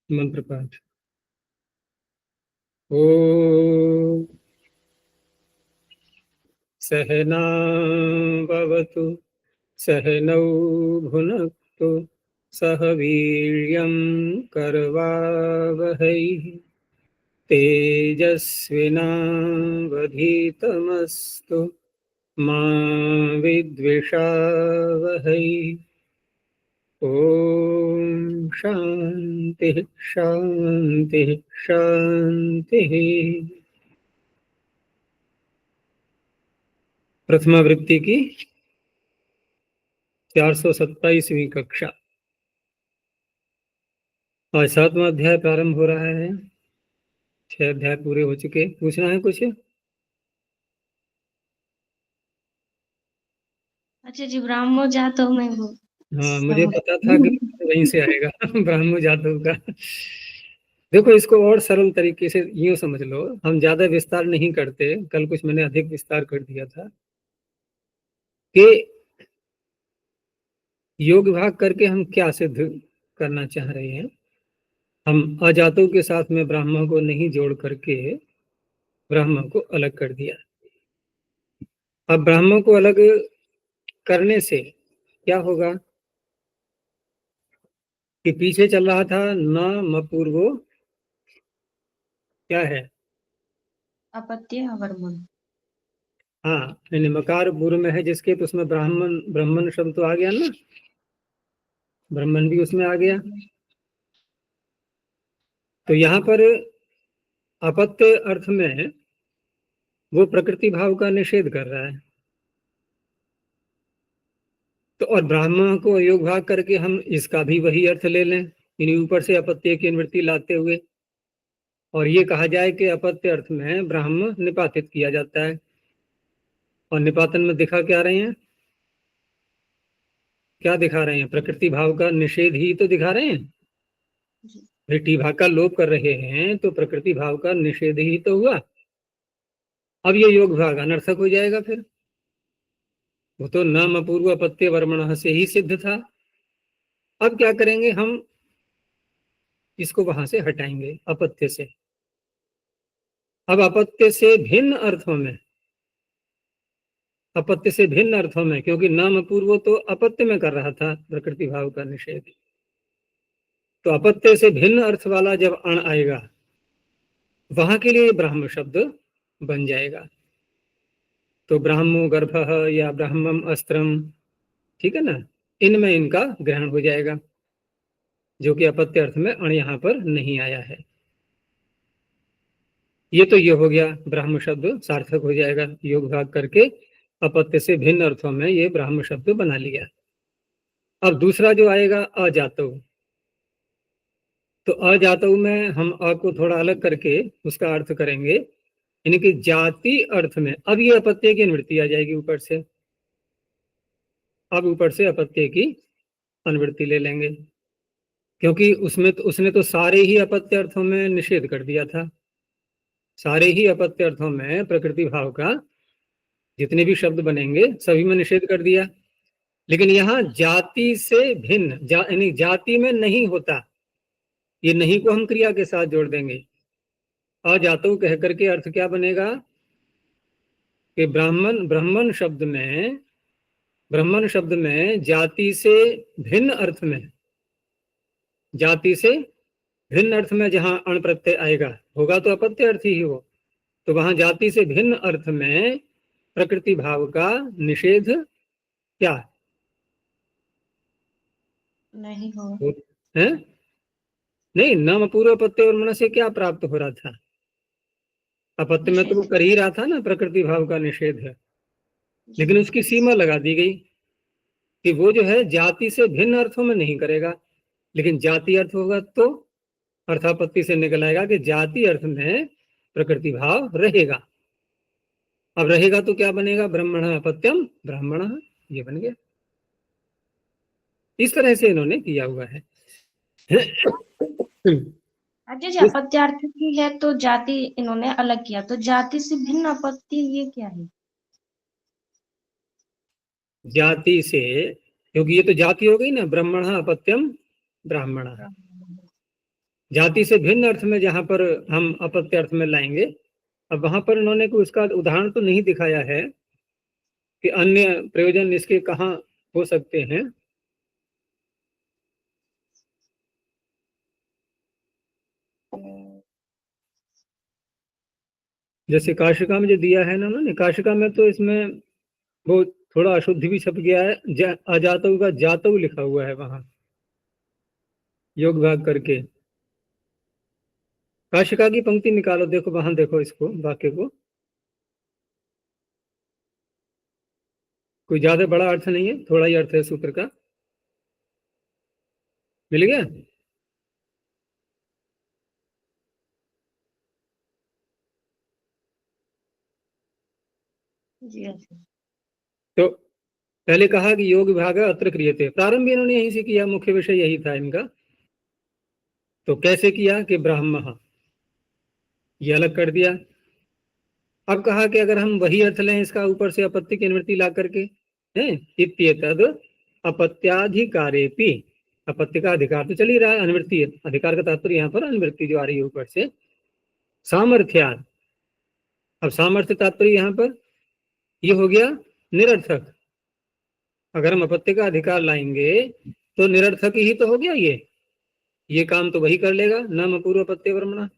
मंत्र पाठ। ओम सहना भवतु सहनौ भुनक्तु सह वीर्यं करवावहै तेजस्विनावधीतमस्तु मा विद्विषावहै। ओम शांति शांति शांति। प्रथमा वृत्ति की 427वीं कक्षा। आज 7वां अध्याय प्रारंभ हो रहा है। 6 अध्याय पूरे हो चुके। पूछना है कुछ? अच्छा जी, ब्राह्मो जातो में हूँ। हाँ, मुझे पता था कि वहीं से आएगा ब्राह्मण जातों का। देखो, इसको और सरल तरीके से यूं समझ लो, हम ज्यादा विस्तार नहीं करते। कल कुछ मैंने अधिक विस्तार कर दिया था कि योग विभाग करके हम क्या सिद्ध करना चाह रहे हैं। हम अजातों के साथ में ब्राह्मण को नहीं जोड़ करके ब्राह्मण को अलग कर दिया। अब ब्राह्मण को अलग करने से क्या होगा कि पीछे चल रहा था न मपूर्वो, क्या है? अपत्य अवर्मन। हाँ, यानी मकार पूर्व में है जिसके, तो उसमें ब्राह्मण ब्राह्मण शब्द तो आ गया ना, ब्राह्मण भी उसमें आ गया। तो यहाँ पर अपत्य अर्थ में वो प्रकृति भाव का निषेध कर रहा है। तो और ब्राह्मण को अयोग भाग करके हम इसका भी वही अर्थ ले लें, यानी ऊपर से अपत्य की निवृत्ति लाते हुए, और ये कहा जाए कि अपत्य अर्थ में ब्राह्मण निपातित किया जाता है। और निपातन में दिखा क्या रहे हैं? क्या दिखा रहे हैं? प्रकृति भाव का निषेध ही तो दिखा रहे हैं। टी भाग का लोप कर रहे हैं तो प्रकृति भाव का निषेध ही तो हुआ। अब ये योग भाग अनर्थक हो जाएगा फिर। वो तो न अपूर्व अपत्य वर्मण से ही सिद्ध था। अब क्या करेंगे हम? इसको वहां से हटाएंगे अपत्य से। अब अपत्य से भिन्न अर्थों में, अपत्य से भिन्न अर्थों में, क्योंकि नाम अपूर्व तो अपत्य में कर रहा था प्रकृति भाव का निषेध, तो अपत्य से भिन्न अर्थ वाला जब अण आएगा वहां के लिए ब्राह्म शब्द बन जाएगा। तो ब्राह्मो गर्भ या ब्राह्मम अस्त्रम, ठीक है ना, इनमें इनका ग्रहण हो जाएगा, जो कि अपत्य अर्थ में अण यहां पर नहीं आया है। ये तो ये हो गया, ब्राह्म शब्द सार्थक हो जाएगा। योग भाग करके अपत्य से भिन्न अर्थों में ये ब्राह्म शब्द बना लिया। अब दूसरा जो आएगा अजातव, तो अजातव में हम अ को थोड़ा अलग करके उसका अर्थ करेंगे, यानी कि जाति अर्थ में। अब ये अपत्य की निवृत्ति आ जाएगी ऊपर से। अब ऊपर से अपत्य की अनुवृत्ति ले लेंगे, क्योंकि उसमें तो उसने तो सारे ही अपत्य अर्थों में निषेध कर दिया था। सारे ही अपत्य अर्थों में प्रकृति भाव का जितने भी शब्द बनेंगे सभी में निषेध कर दिया। लेकिन यहाँ जाति से भिन्न, यानी जाति में नहीं होता, ये नहीं को हम क्रिया के साथ जोड़ देंगे। अजातो कह करके अर्थ क्या बनेगा कि ब्राह्मण, ब्राह्मण शब्द में जाति से भिन्न अर्थ में, जाति से भिन्न अर्थ में जहां अण प्रत्यय आएगा, होगा तो अपत्य अर्थ ही हो, तो वहां जाति से भिन्न अर्थ में प्रकृति भाव का निषेध क्या नहीं हो है? नहीं, नाम अपूर्व अपत्य और मन से क्या प्राप्त हो रहा था? अपत्य में तो वो कर ही रहा था ना, प्रकृति भाव का निषेध है। लेकिन उसकी सीमा लगा दी गई कि वो जो है जाति से भिन्न अर्थों में नहीं करेगा, लेकिन जाति अर्थ होगा तो अर्थापत्ति से निकल आएगा कि जाति अर्थ में प्रकृति भाव रहेगा। अब रहेगा तो क्या बनेगा? ब्रह्मण अपत्यम ब्राह्मण, ये बन गया। इस तरह से इन्होंने किया हुआ है। अच्छा जी, अपत्यार्थ की है तो जाति इन्होंने अलग किया, तो जाति से भिन्न अपत्य ये क्या है? जाति से, क्योंकि ये तो जाति हो गई ना, ब्राह्मण अपत्यम ब्राह्मण। जाति से भिन्न अर्थ में जहां पर हम अपत्य अर्थ में लाएंगे, अब वहां पर इन्होंने कोई उसका उदाहरण तो नहीं दिखाया है कि अन्य प्रयोजन इसके कहाँ हो सकते हैं। जैसे काशिका में जो दिया है ना उन्होंने, काशिका में तो इसमें वो थोड़ा अशुद्धि भी छप गया है, अजातु का जातु लिखा हुआ है वहां योग भाग करके। काशिका की पंक्ति निकालो, देखो वहां, देखो इसको वाक्य को, कोई ज्यादा बड़ा अर्थ नहीं है, थोड़ा ही अर्थ है सूत्र का। मिल गया? जी अच्छा। तो पहले कहा कि योग विभाग अत्र क्रियते, प्रारंभ भी इन्होंने यहीं से किया, मुख्य विषय यही था इनका। तो कैसे किया कि ब्राह्मण, ये अलग कर दिया। अब कहा कि अगर हम वही अर्थ लें इसका ऊपर से अपत्य की निवृत्ति ला करके, है इत्येतद् अपत्याधिकारेपि, अपत्य का अधिकार तो चल ही रहा है, अनिवृत्ति अधिकार का तात्पर्य यहाँ पर अनिवृत्ति जो आ रही है ऊपर से, सामर्थ्यात्। अब सामर्थ्य तात्पर्य यहाँ पर ये हो गया निरर्थक। अगर हम अपत्य का अधिकार लाएंगे तो निरर्थक ही तो हो गया, ये काम तो वही कर लेगा, नाम पूर्व अपत्य वर्मणा।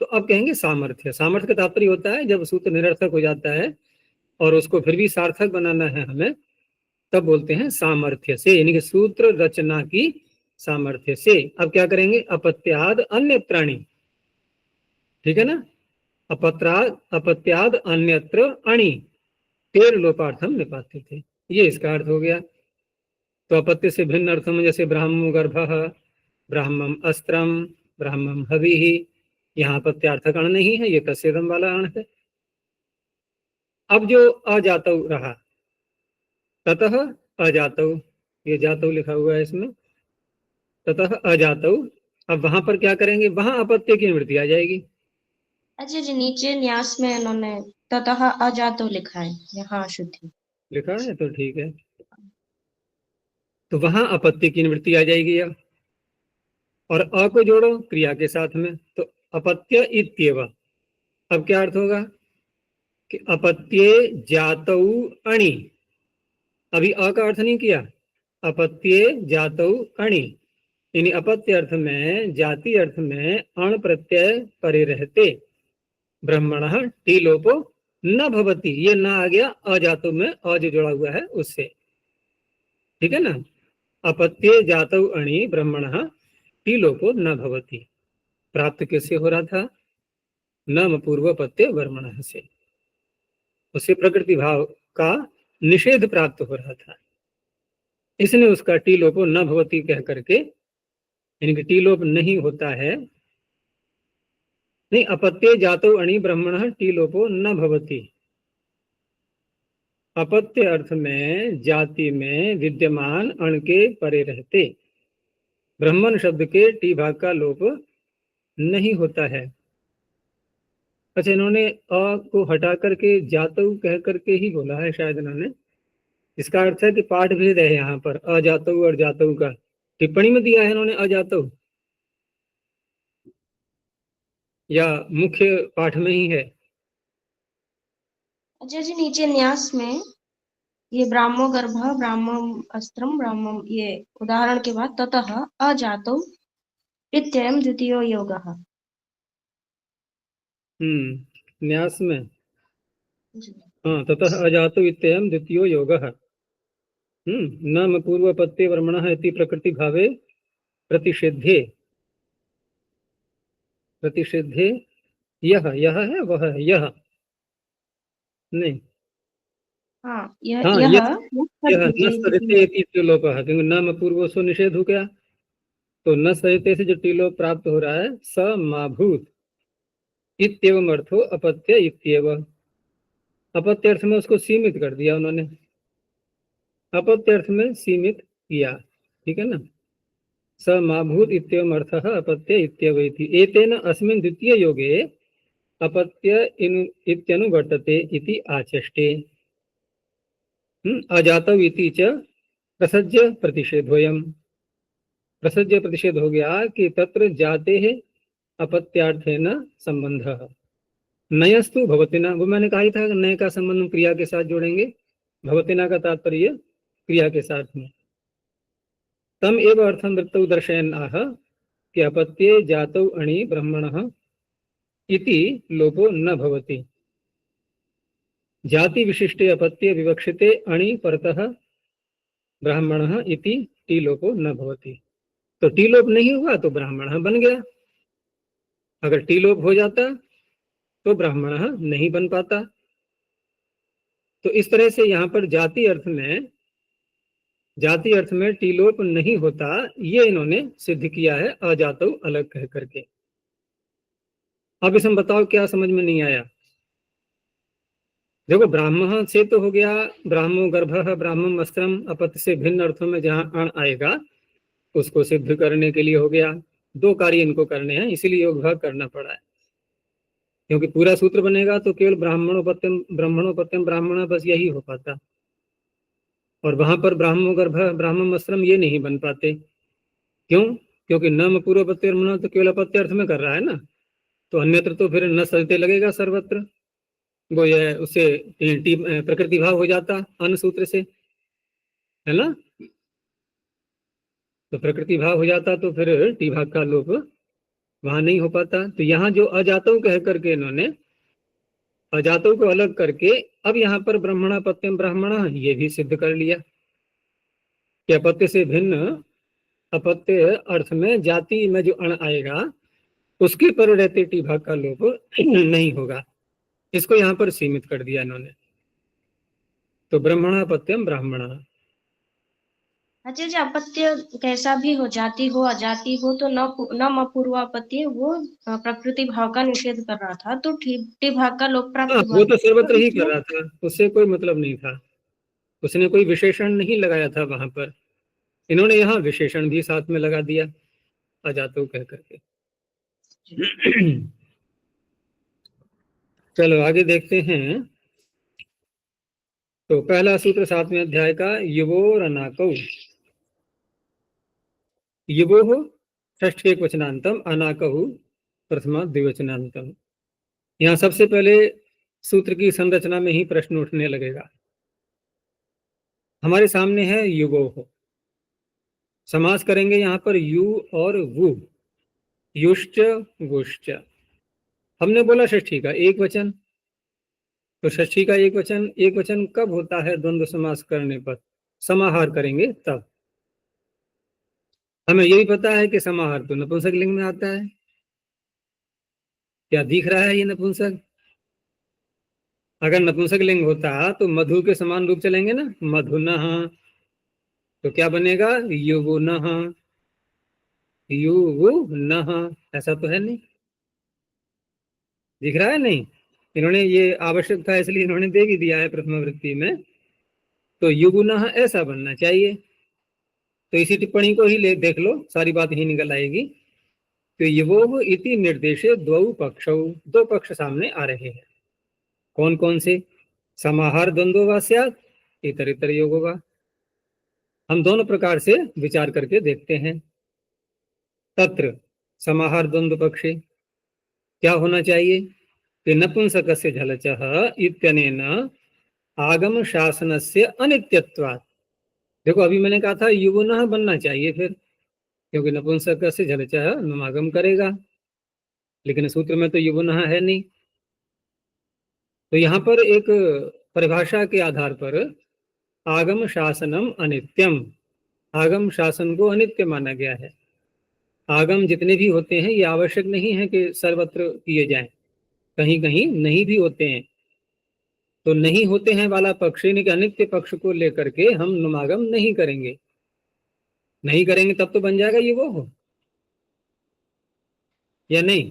तो अब कहेंगे सामर्थ्य, सामर्थ्य का तात्पर्य होता है जब सूत्र निरर्थक हो जाता है और उसको फिर भी सार्थक बनाना है हमें, तब बोलते हैं सामर्थ्य से, यानी कि सूत्र रचना की सामर्थ्य से। अब क्या करेंगे, अपत्याद अन्य प्राणी, ठीक है ना, अपत्याद अन्यत्र अणि तेर लोपार्थम निपाते थे, ये इसका अर्थ हो गया। तो अपत्य से भिन्न अर्थों में जैसे ब्राह्मण गर्भ, ब्राह्मण अस्त्रम, ब्राह्मण हवि, यहाँ अपत्यार्थक अण नहीं है, ये तस्येदम वाला अण है। अब जो अजातौ रहा, ततः अजातौ, ये जातौ लिखा हुआ है इसमें, ततः अजातौ। अब वहां पर क्या करेंगे, वहां अपत्य की निवृत्ति आ जाएगी। अच्छा जी, नीचे न्यास में इन्होंने ततः अजातो लिखा है, यहाँ अशुद्धि लिखा है तो ठीक है, तो वहां अपत्य की निवृत्ति आ जाएगी। अब और अ को जोड़ो क्रिया के साथ में, तो अपत्य इत्येव। अब क्या अर्थ होगा कि अपत्ये जातौ अणि, अभी अ का अर्थ नहीं किया, अपत्ये जातौ अणि, यानी अपत्य अर्थ में, जाति अर्थ में अण प्रत्यय परे रहते ब्रह्मण टी लोपो न भवती, ये न आ गया अजातु में, अ जो जुड़ा हुआ है उससे, ठीक है ना। अपत्ये जातौ अणि ब्रह्मण टी लोपो न भवती, प्राप्त किससे हो रहा था, न पूर्व पत्य वर्मण से, उससे प्रकृति भाव का निषेध प्राप्त हो रहा था, इसने उसका टी लोपो न भवती कह करके, यानी कि टी लोप नहीं होता है, नहीं, अपत्ये जातो अणि ब्रह्मण टी लोपो न भवती, अपत्य अर्थ में जाति में विद्यमान अण के परे रहते ब्राह्मण शब्द के टी भाग का लोप नहीं होता है। अच्छा, इन्होंने अ को हटा करके जातु कह करके ही बोला है शायद इन्होंने, इसका अर्थ है कि पाठ भेद है यहाँ पर अजातु और जातु का, टिप्पणी में दिया है इन्होंने अजातु, या मुख्य पाठ में ही है। अच्छा जी, नीचे न्यास में ये ब्राह्मो गर्भ, ब्राह्मम अस्त्रम, ब्राह्मम, ये उदाहरण के बाद ततः अजातो प्रत्ययम द्वितीयो योगः। न्यास में, हाँ, ततः अजातु इत्ययम् द्वितीयो योगः, नाम पूर्वपत्ते वर्मणः इति प्रकृति भावे प्रतिषिद्धे, प्रतिषिद्धे यह, यह है वह है, यह नहीं, हाँ हाँ, यह यह न सरिते इति त्रिलोपः, क्योंकि नाम पूर्व सो निषेध हो गया, तो न सरिते से जो टिलोप प्राप्त हो रहा है, स माभूत इत्येवम् अर्थो अपत्य इत्येव, अपत्य अर्थ में उसको सीमित कर दिया उन्होंने, अपत्य अर्थ में सीमित किया, ठीक है ना। स माभूत इत्येवम् अर्थः अपत्य इत्येव इति, एतेन अस्मिन् द्वितीय योगे अपत्य इत्यनुवर्तते इति आचष्टे, अजातौ इति च प्रसज्य प्रतिषेधोयम्। प्रसज्य प्रतिषेध हो गया कि तत्र जाते है अपत्यार्थे न संबंध नयस्तु भवतिना, वो मैंने कहा ही था नय का संबंध क्रिया के साथ जोड़ेंगे, भवतिना का तात्पर्य क्रिया के साथ में। तम एव अर्थम वृत्तौ दर्शयन् आह कि अपत्ये जातौ अणि ब्रह्मणः इति लोपो न भवति, जाति विशिष्टे अपत्ये विवक्षिते अणि परतः ब्राह्मणः इति टी लोपो न भवति। तो टी लोप नहीं हुआ तो ब्राह्मणः बन गया, अगर टी लोप हो जाता तो ब्राह्मणः नहीं बन पाता। तो इस तरह से यहाँ पर जाति अर्थ में टी लोप नहीं होता, ये इन्होंने सिद्ध किया है अजातौ अलग कह करके। अब इसमें बताओ क्या समझ में नहीं आया। देखो ब्राह्मण से तो हो गया ब्राह्मो गर्भः ब्राह्मम वस्त्रम, अपत्य से भिन्न अर्थों में जहां अण आएगा उसको सिद्ध करने के लिए हो गया। दो कार्य इनको करने हैं, इसीलिए योग भाग करना पड़ा है, क्योंकि पूरा सूत्र बनेगा तो केवल ब्राह्मणोपत्यम ब्राह्मण बस यही हो पाता, और वहां पर ब्राह्मो गर्भ ब्राह्मम वस्त्रम ये नहीं बन पाते। क्यों? क्योंकि न पूर्वपत्य तो केवल अपत्य अर्थ में कर रहा है ना, तो अन्यत्र तो फिर न सजते लगेगा सर्वत्र, वो ये उससे प्रकृति भाव हो जाता अन्न सूत्र से, है ना, तो प्रकृति भाव हो जाता तो फिर टी भाग का लोप वहां नहीं हो पाता। तो यहाँ जो अजातों कह करके इन्होंने अजातों को अलग करके अब यहाँ पर ब्राह्मणापत्यम ब्राह्मण ये भी सिद्ध कर लिया कि अपत्य से भिन्न अपत्य अर्थ में जाति में जो अण आएगा उसके पर रहते टी भाग का लोप नहीं होगा, इसको यहाँ पर सीमित कर दिया इन्होंने। तो ब्राह्मणापत्यम ब्राह्मण। अच्छा जी, अपत्य कैसा भी हो, जाति हो अजाति हो, तो न पूर्वापत्य वो प्रकृति भाव का निषेध कर रहा था, तो टी भाग का लोप प्राप्त हुआ। वो तो सर्वत्र ही कर रहा था, उससे कोई मतलब नहीं था, उसने कोई विशेषण नहीं लगाया था वहां पर, इन्होंने यहाँ विशेषण भी साथ में लगा दिया अजातो कह करके। चलो आगे देखते हैं। तो पहला सूत्र 7वें अध्याय का युवोरनाकौ, युवो षष्ठ एक वचनांतम अनाकहु प्रथमा द्विवचनांतम। यहाँ सबसे पहले सूत्र की संरचना में ही प्रश्न उठने लगेगा। हमारे सामने है युवो हो, समास करेंगे यहाँ पर यु और वु, युश्च वुश्च। हमने बोला षष्ठी का एक वचन, तो षष्ठी का एक वचन कब होता है द्वंद्व समास करने पर? समाहार करेंगे तब। हमें यही पता है कि समाहार तो नपुंसक लिंग में आता है। क्या दिख रहा है ये नपुंसक? अगर नपुंसक लिंग होता तो मधु के समान रूप चलेंगे ना, मधुनः, तो क्या बनेगा? युवुनः, युवुनः, ऐसा तो है नहीं, दिख रहा है नहीं। इन्होंने ये आवश्यक था इसलिए इन्होंने दे भी दिया है प्रथमा वृत्ति में, तो युवुनः ऐसा बनना चाहिए। तो इसी टिप्पणी को ही देख लो, सारी बात ही निकल आएगी। तो युवो इति निर्देशे द्वौ पक्षौ, दो पक्ष सामने आ रहे हैं। कौन कौन से? समाहार द्वंद्व वा स्यात्, इतर इतर योग होगा। हम दोनों प्रकार से विचार करके देखते हैं। तत्र समाहार द्वंद्व पक्षे क्या होना चाहिए कि नपुंसकस्य झलचः इत्यनेन आगम शासनस्य अनित्यत्वात्। देखो अभी मैंने कहा था युवनः बनना चाहिए फिर, क्योंकि नपुंसकस्य झलचः नुमागम करेगा, लेकिन सूत्र में तो युवनः है नहीं। तो यहाँ पर एक परिभाषा के आधार पर आगम शासनम अनित्यम, आगम शासन को अनित्य माना गया है। आगम जितने भी होते हैं ये आवश्यक नहीं है कि सर्वत्र किए जाएं, कहीं कहीं नहीं भी होते हैं। तो नहीं होते हैं वाला पक्ष यानी कि अनित्य पक्ष को लेकर के हम नुमागम नहीं करेंगे, नहीं करेंगे तब तो बन जाएगा ये वो हो या नहीं।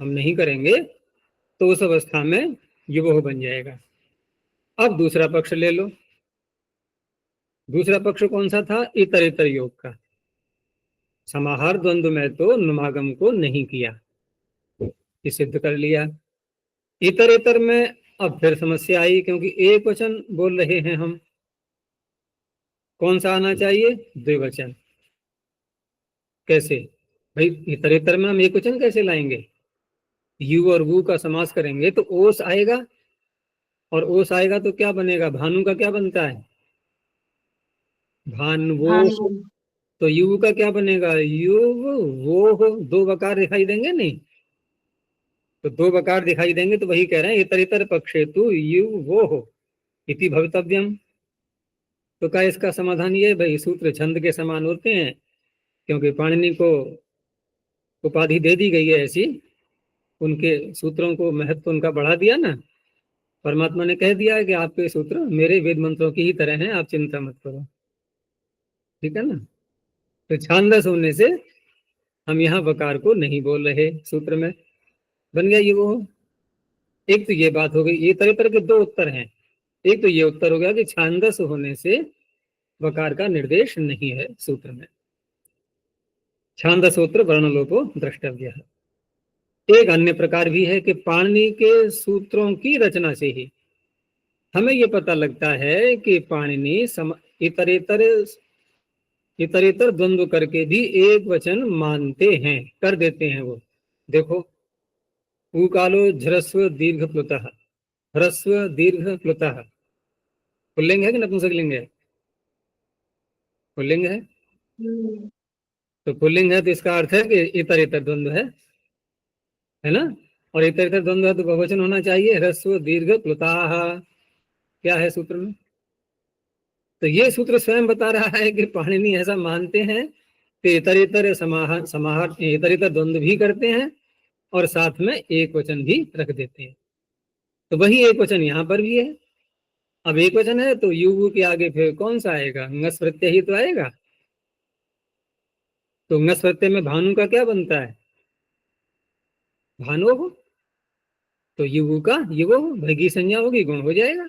हम नहीं करेंगे तो उस अवस्था में ये वो बन जाएगा। अब दूसरा पक्ष ले लो, दूसरा पक्ष कौन सा था? इतर इतर योग का। समाहार द्वंद्व में तो नुमागम को नहीं किया, ये सिद्ध कर लिया। इतर इतर में अब फिर समस्या आई, क्योंकि एक वचन बोल रहे हैं हम, कौन सा आना चाहिए? द्विवचन। कैसे भाई? इतरेतर में हम एक वचन कैसे लाएंगे? यू और वू का समास करेंगे तो ओस आएगा, और ओस आएगा तो क्या बनेगा? भानु का क्या बनता है? भानवो। भानु। तो यू का क्या बनेगा? यू वो हो। दो वकार दिखाई देंगे नहीं? तो दो वकार दिखाई देंगे तो वही कह रहे हैं इतर इतर पक्षेतु यू वो हो इति भवितव्यम। तो क्या इसका समाधान? ये भाई सूत्र छंद के समान होते हैं, क्योंकि पाणिनि को उपाधि दे दी गई है ऐसी, उनके सूत्रों को महत्व उनका बढ़ा दिया ना। परमात्मा ने कह दिया है कि आपके सूत्र मेरे वेद मंत्रों की ही तरह हैं, आप चिंता मत करो। ठीक है ना? तो छांदस होने से हम यहाँ वकार को नहीं बोल रहे सूत्र में। बन गया ये वो। एक तो ये बात हो गई, ये तरह तरह के दो उत्तर हैं। एक तो ये उत्तर हो गया कि छांदस होने से वकार का निर्देश नहीं है सूत्र में, छांदसोत्र वर्णलोपो द्रष्टव्य है। एक अन्य प्रकार भी है कि पाणिनि के सूत्रों की रचना से ही हमें यह पता लगता है कि पाणिनि इतरेतर इतरेतर द्वंद्व करके भी एक वचन मानते हैं, कर देते हैं वो। देखो, ऊकालो झ्रस्व दीर्घ प्लुतः, ह्रस्व दीर्घ प्लुतः, पुल्लिंग है कि नपुंसकलिंग है? पुल्लिंग है। हम्म। तो पुल्लिंग है तो इसका अर्थ है कि इतर इतर द्वंद्व है ना? और इतर इतर द्वंद्व है तो बहुवचन होना चाहिए, ह्रस्व दीर्घ प्लुताः। क्या है सूत्र में? तो ये सूत्र स्वयं बता रहा है कि पाणिनि ऐसा मानते हैं कि इतर इतर समाहार इतर इतर द्वंद्व भी करते हैं और साथ में एक वचन भी रख देते हैं। तो वही एक वचन यहाँ पर भी है। अब एक वचन है तो यू के आगे फिर कौन सा आएगा? ngस प्रत्यय ही तो आएगा। तो ngस प्रत्यय में भानु का क्या बनता है? भानु हो। तो यू का युव हो, भगी संज्ञा होगी, गुण हो जाएगा।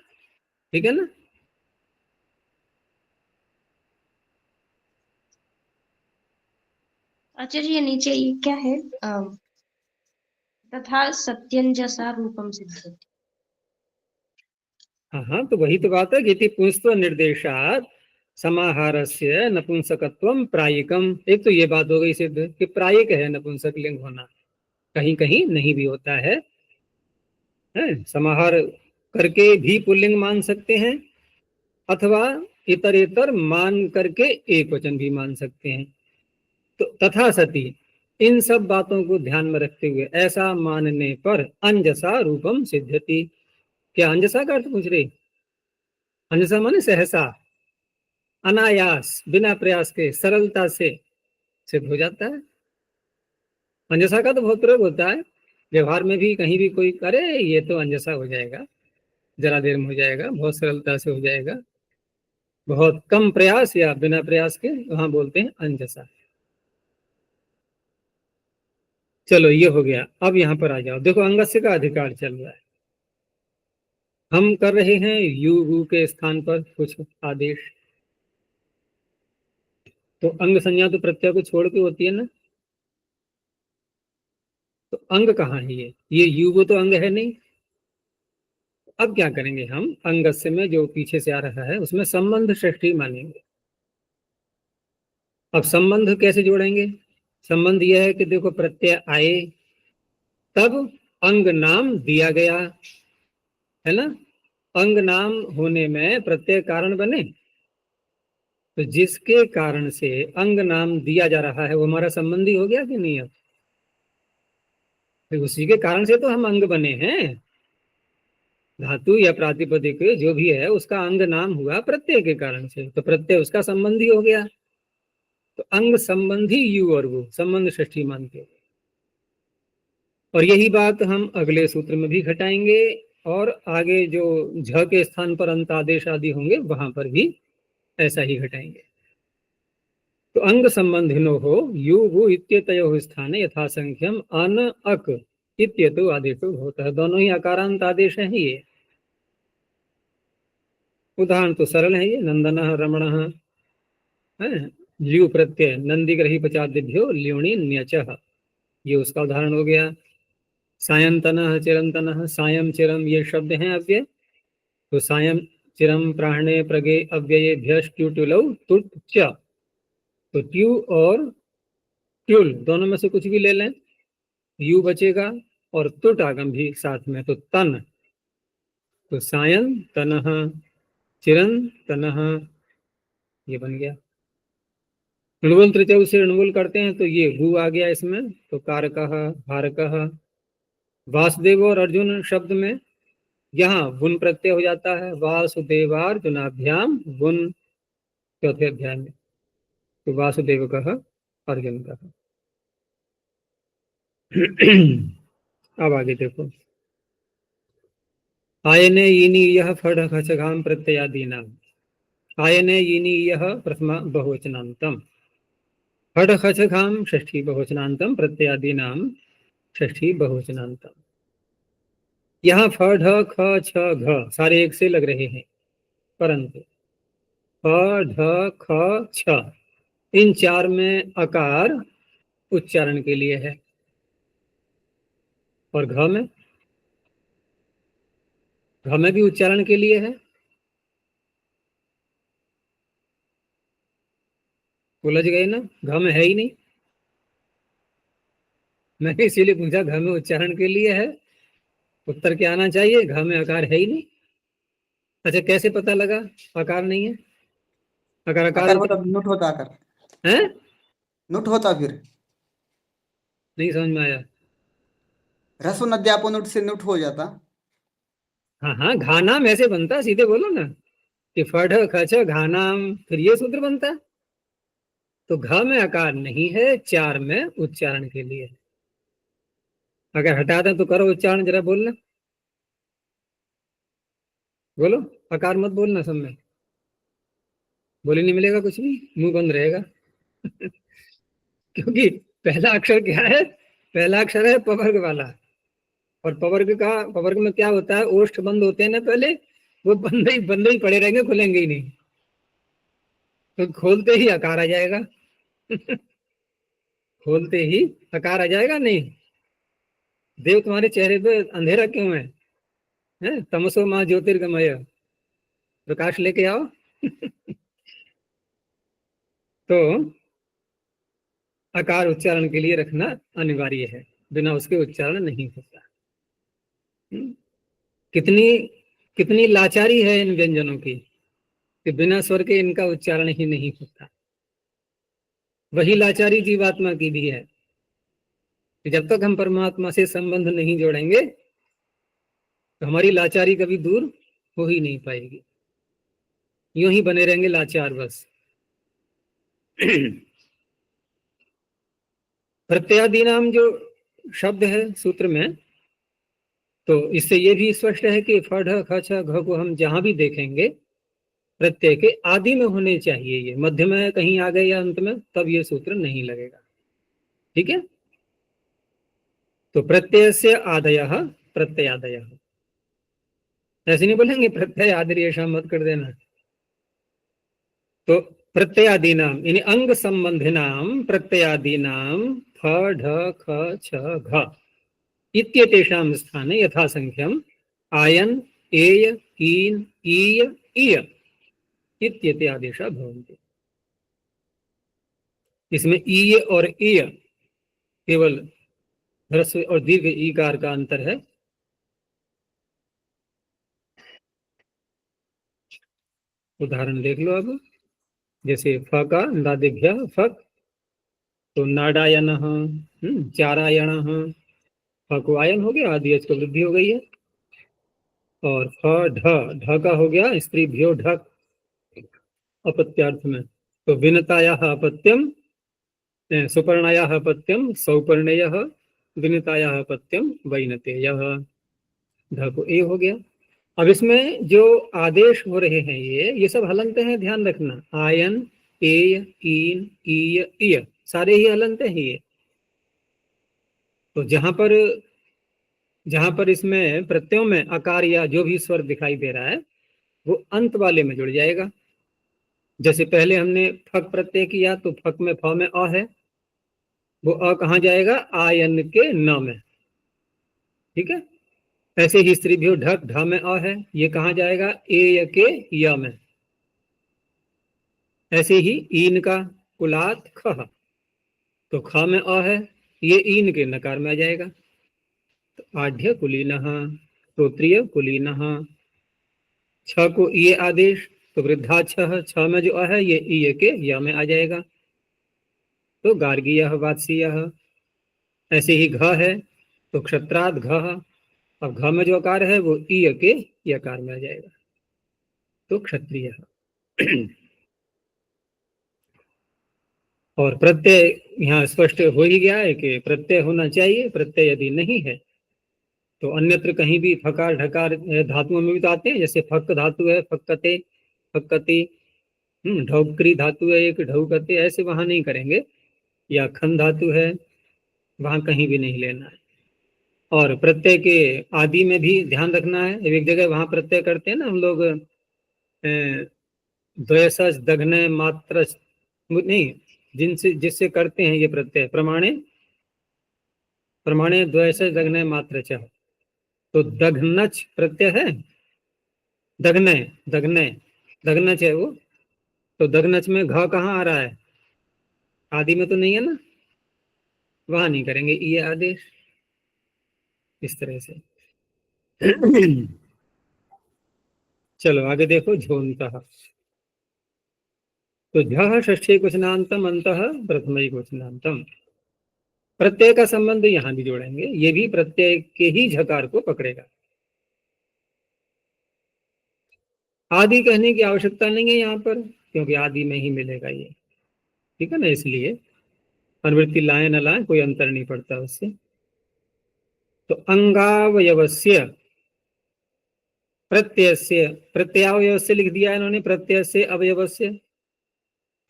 ठीक है ना? आचार्य ये नीचे ये क्या है? तथा सत्यंजसा रूपम सिद्ध्यति। हाँ हाँ, तो वही तो बात है कि इति पुंस्त्व निर्देशात समाहारस्य नपुंसकत्वम प्रायिकम। एक तो ये बात हो गई सिद्ध कि प्रायिक है नपुंसक लिंग होना, कहीं कहीं नहीं भी होता है? समाहार करके भी पुल्लिंग मान सकते हैं, अथवा इतरेतर मान करके एक वचन भी मान सकते हैं। तो तथा सती, इन सब बातों को ध्यान में रखते हुए ऐसा मानने पर अंजसा रूपम सिद्ध्यति। क्या अंजसा का अर्थ पूछ रहे? अंजसा माने सहसा, अनायास, बिना प्रयास के, सरलता से सिद्ध हो जाता है। अंजसा का तो बहुत प्रयोग होता है व्यवहार में भी, कहीं भी कोई करे ये तो अंजसा हो जाएगा, जरा देर में हो जाएगा, बहुत सरलता से हो जाएगा, बहुत कम प्रयास या बिना प्रयास के, वहां बोलते हैं अंजसा। चलो ये हो गया। अब यहाँ पर आ जाओ, देखो अंगस्य का अधिकार चल रहा है। हम कर रहे हैं यू वू के स्थान पर कुछ आदेश। तो अंग संज्ञा तो प्रत्यय को छोड़ के होती है ना। तो अंग कहाँ है? ये यू वो तो अंग है नहीं। अब क्या करेंगे हम? अंगस्य में जो पीछे से आ रहा है उसमें संबंध षष्ठी मानेंगे। अब संबंध कैसे जोड़ेंगे? संबंध यह है कि देखो, प्रत्यय आए तब अंग नाम दिया गया, है ना? अंग नाम होने में प्रत्यय कारण बने, तो जिसके कारण से अंग नाम दिया जा रहा है वो हमारा संबंधी हो गया कि नहीं? अब तो उसी के कारण से तो हम अंग बने हैं। धातु या प्रातिपदिक जो भी है उसका अंग नाम हुआ प्रत्यय के कारण से, तो प्रत्यय उसका संबंधी हो गया। तो अंग संबंधी यू और वो संबंध षष्ठी मानते हैं। और यही बात हम अगले सूत्र में भी घटाएंगे, और आगे जो झ के स्थान पर अंत आदेश आदि होंगे वहां पर भी ऐसा ही घटाएंगे। तो अंग संबंधिनो हो यु वु इत्यतयोः स्थाने यथासंख्यम अन अक इत्यतो आदेशो होता है। दोनों ही अकारांत आदेश हैं ये। उदाहरण तो सरल है ये, नंदन रमण है, ल्यू प्रत्यय नंदीग्रही पचादिभ्यो ल्यूणी न्यचः, ये उसका उदाहरण हो गया। सायंतन चिरंतन, सायं चिरम ये शब्द हैं अव्यय। तो सायं चिरम प्राणे प्रगे अव्ययेभ्यः ट्यूटुलौ तुट च। तो ट्यू और ट्यूल दोनों में से कुछ भी ले लें, यू बचेगा और तुट आगम भी साथ में, तो तन, तो सायन तनः, चिरन तनः, ये बन गया। ऋणवल तृतीय से ऋणवल करते हैं तो ये हु आ गया इसमें, तो कारकः भारकः। वासुदेव और अर्जुन शब्द में यहाँ वुन प्रत्यय हो जाता है, वासुदेवार्जुनाभ्याम वुन, चौथे अध्याय में, तो वासुदेव कह अर्जुन कह। अब आगे देखो, आयने यिनी यह फड खचघाम प्रत्ययादीनाम। आयने यिनी यह प्रथमा बहुवचनांतम, फड खचघाम षष्ठी बहुवचनांतम, प्रत्ययादीनाम षष्ठी बहुवचनांतम। यहाँ फ ढ ख छ घ सारे एक से लग रहे हैं, परंतु फ ढ ख छ इन चार में अकार उच्चारण के लिए है, और घ में भी उच्चारण के लिए है। उलझ गए ना, घ में है ही नहीं। मैंने इसीलिए पूछा घ में उच्चारण के लिए है, उत्तर क्या आना चाहिए, घ में आकार है ही नहीं। अच्छा, कैसे पता लगा आकार नहीं है? अगर आकार आकार होता नुट होता, आकार है, नुट होता, फिर नहीं समझ में आया। रसो नद्यापो नुट से नुट हो जाता। हाँ हाँ, घानाम ऐसे बनता, सीधे बोलो ना कि फढ़ खच घानाम, फिर ये सूत्र बनता। तो घ में आकार नहीं है, चार में उच्चारण के लिए है। अगर हटा दें तो करो उच्चारण, जरा बोलना, बोलो, आकार मत बोलना सब में, बोले नहीं मिलेगा कुछ भी, मुंह बंद रहेगा। क्योंकि पहला अक्षर क्या है, पहला अक्षर है पवर्ग वाला, और पवर्ग में क्या होता है, ओष्ठ बंद होते हैं ना पहले, वो बंद ही पड़े रहेंगे, खुलेंगे ही नहीं, तो खोलते ही आकार आ जाएगा। खोलते ही आकार आ जाएगा। नहीं, देव तुम्हारे चेहरे पे अंधेरा क्यों है? तमसो माँ ज्योतिर्गमय, प्रकाश लेके आओ। तो आकार उच्चारण के लिए रखना अनिवार्य है, बिना उसके उच्चारण नहीं होता। कितनी कितनी लाचारी है इन व्यंजनों की कि बिना स्वर के इनका उच्चारण ही नहीं होता। वही लाचारी जीवात्मा की भी है कि जब तक हम परमात्मा से संबंध नहीं जोड़ेंगे तो हमारी लाचारी कभी दूर हो ही नहीं पाएगी, यूं ही बने रहेंगे लाचार बस। प्रत्यादि नाम जो शब्द है सूत्र में, तो इससे ये भी स्पष्ट है कि फढ़ खच घ को हम जहां भी देखेंगे प्रत्यय के आदि में होने चाहिए, ये मध्य में कहीं आ गए या अंत में, तब ये सूत्र नहीं लगेगा। ठीक है, तो प्रत्यय से आदय, प्रत्ययादय, ऐसे नहीं बोलेंगे प्रत्यय आदि, मत कर देना। तो प्रत्ययादि नाम यानी अंग संबंधी नाम प्रत्ययादि नाम फ ढ ख छ घ इत्येतेषां स्थाने यथासंख्यम आयन एय कीन ईय इय इत्येते आदेशा भवन्ति। इसमें ईय और इय केवल ह्रस्व और दीर्घ ईकार का अंतर है। उदाहरण देख लो अब, जैसे फ का नादिभ्य फक, तो नाडायन, चारायण, फ को आयन हो गया, आदि को वृद्धि हो गई है। और फ ढ, ढ का हो गया स्त्री भ्यो ढक अपत्यार्थ में, तो विनताया अपत्यम, सुपर्णाया अपत्यम सौपर्णेय, विनताया अपत्यम वैनतेय, ढ को ए हो गया। अब इसमें जो आदेश हो रहे हैं ये सब हलंत हैं, ध्यान रखना, आयन एय कीन ईय इय सारे ही हलंत हैं ये। तो जहां पर इसमें प्रत्ययों में आकार या जो भी स्वर दिखाई दे रहा है वो अंत वाले में जुड़ जाएगा। जैसे पहले हमने फक प्रत्यय किया तो फक में फ में अ है, वो अ कहाँ जाएगा, आयन के न में। ठीक है, ऐसे ही स्त्री भी ढक, ढ में अ है, ये कहाँ जाएगा? ए य के य में। ऐसे ही ईन का कुलात ख, तो ख में अ है, ये ईन के नकार में आ जाएगा। तो आढ़्य कुलीनः, श्रोत्रिय कुलीनः। छ को ये आदेश, तो वृद्धा छ में जो अ है ये ई के य में आ जाएगा, तो गार्गीय वात्सीय। ऐसे ही घ है, तो क्षत्राद घ, अब घ में जो अकार है वो ई के यकार में आ जाएगा, तो क्षत्रिय। और प्रत्यय यहाँ स्पष्ट हो ही गया है कि प्रत्यय होना चाहिए। प्रत्यय यदि नहीं है तो अन्यत्र कहीं भी फकार ढकार धातुओं में भी तो आते हैं, जैसे फक धातु है, फक्कते, फक्कती, ढौकरी धातु है एक, ढौकते, ऐसे वहां नहीं करेंगे। या खन धातु है, वहां कहीं भी नहीं लेना है। और प्रत्यय के आदि में भी ध्यान रखना है। एक जगह वहां प्रत्यय करते हैं ना हम लोग, द्वयसज दघ्न मात्र, नहीं, जिनसे जिससे करते हैं ये प्रत्यय, प्रमाणे, प्रमाणे द्वयसज दघ्न मात्र च, तो दघ्नच प्रत्यय है, दघ्न, दघ्न, दघ्नच है वो, तो दघ्नच में घ कहाँ आ रहा है? आदि में तो नहीं है ना, वहां नहीं करेंगे ये आदेश, इस तरह से। चलो आगे देखो, झोंतः। तो झ षष्ठी क्वचनांतम, अंतः प्रथम क्वचनांतम। प्रत्यय का संबंध यहां भी जोड़ेंगे, ये भी प्रत्यय के ही झकार को पकड़ेगा। आदि कहने की आवश्यकता नहीं है यहाँ पर, क्योंकि आदि में ही मिलेगा ये, ठीक है ना, इसलिए अनुवृत्ति लाए न लाए कोई अंतर नहीं पड़ता उससे। तो अंगावयवस्य प्रत्ययस्य, प्रत्ययावयवस्य लिख दिया इन्होंने, प्रत्ययस्य अवयवस्य,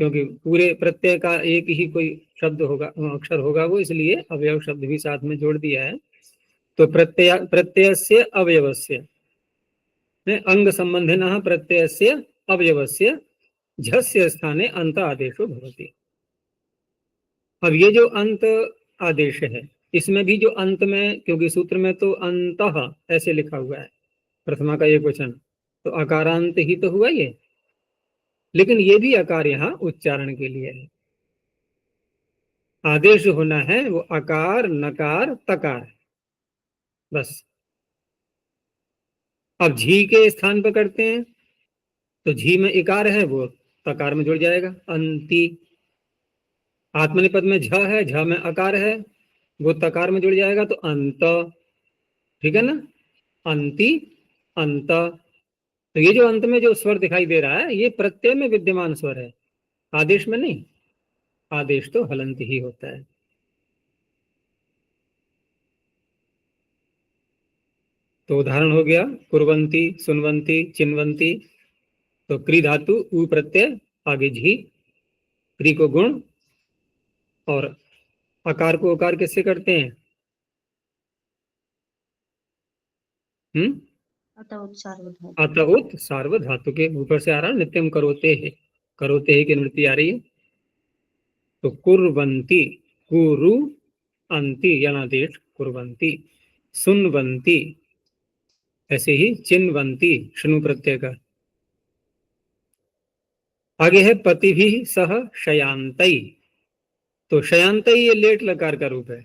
क्योंकि पूरे प्रत्यय का एक ही कोई शब्द होगा, अक्षर होगा वो, इसलिए अवयव शब्द भी साथ में जोड़ दिया है। तो प्रत्ययस्य अवयवस्य, अंग संबंधिनः प्रत्ययस्य अवयवस्य झस्य स्थाने अंत आदेशो भवति। अब ये जो अंत आदेश है, इसमें भी जो अंत में, क्योंकि सूत्र में तो अंतः ऐसे लिखा हुआ है, प्रथमा का एक वचन, तो अकारांत ही तो हुआ ये, लेकिन ये भी आकार यहाँ उच्चारण के लिए है। आदेश होना है वो अकार नकार तकार, बस। अब झी के स्थान पर करते हैं, तो झी में इकार है, वो तकार में जुड़ जाएगा, अंति। आत्मनिपद में झ है, झ में अकार है, वो तकार में जुड़ जाएगा, तो अंत, ठीक है ना, अंति, अंत। तो ये जो अंत में जो स्वर दिखाई दे रहा है, ये प्रत्यय में विद्यमान स्वर है, आदेश में नहीं। आदेश तो हलंत ही होता है। तो उदाहरण हो गया कुर्वंती, सुनवंती, चिन्वंती। तो क्री धातु उ प्रत्यय, आगे झी, क्री को गुण, और आकार को उकार किससे करते हैं? अतः उत्सार्वधातु, अतः उत सार्वधातु के ऊपर से आ रहा, नित्यम करोते है, करोते है की निवृत्ति आ रही है। तो कुर्वंती, कुरु अंति यनादेश कुर्वंती, सुनवंती, ऐसे ही चिन्वंती शनु प्रत्यय का। आगे है पति भी सह शयांतई। तो शयांतई ये लेट लकार का रूप है,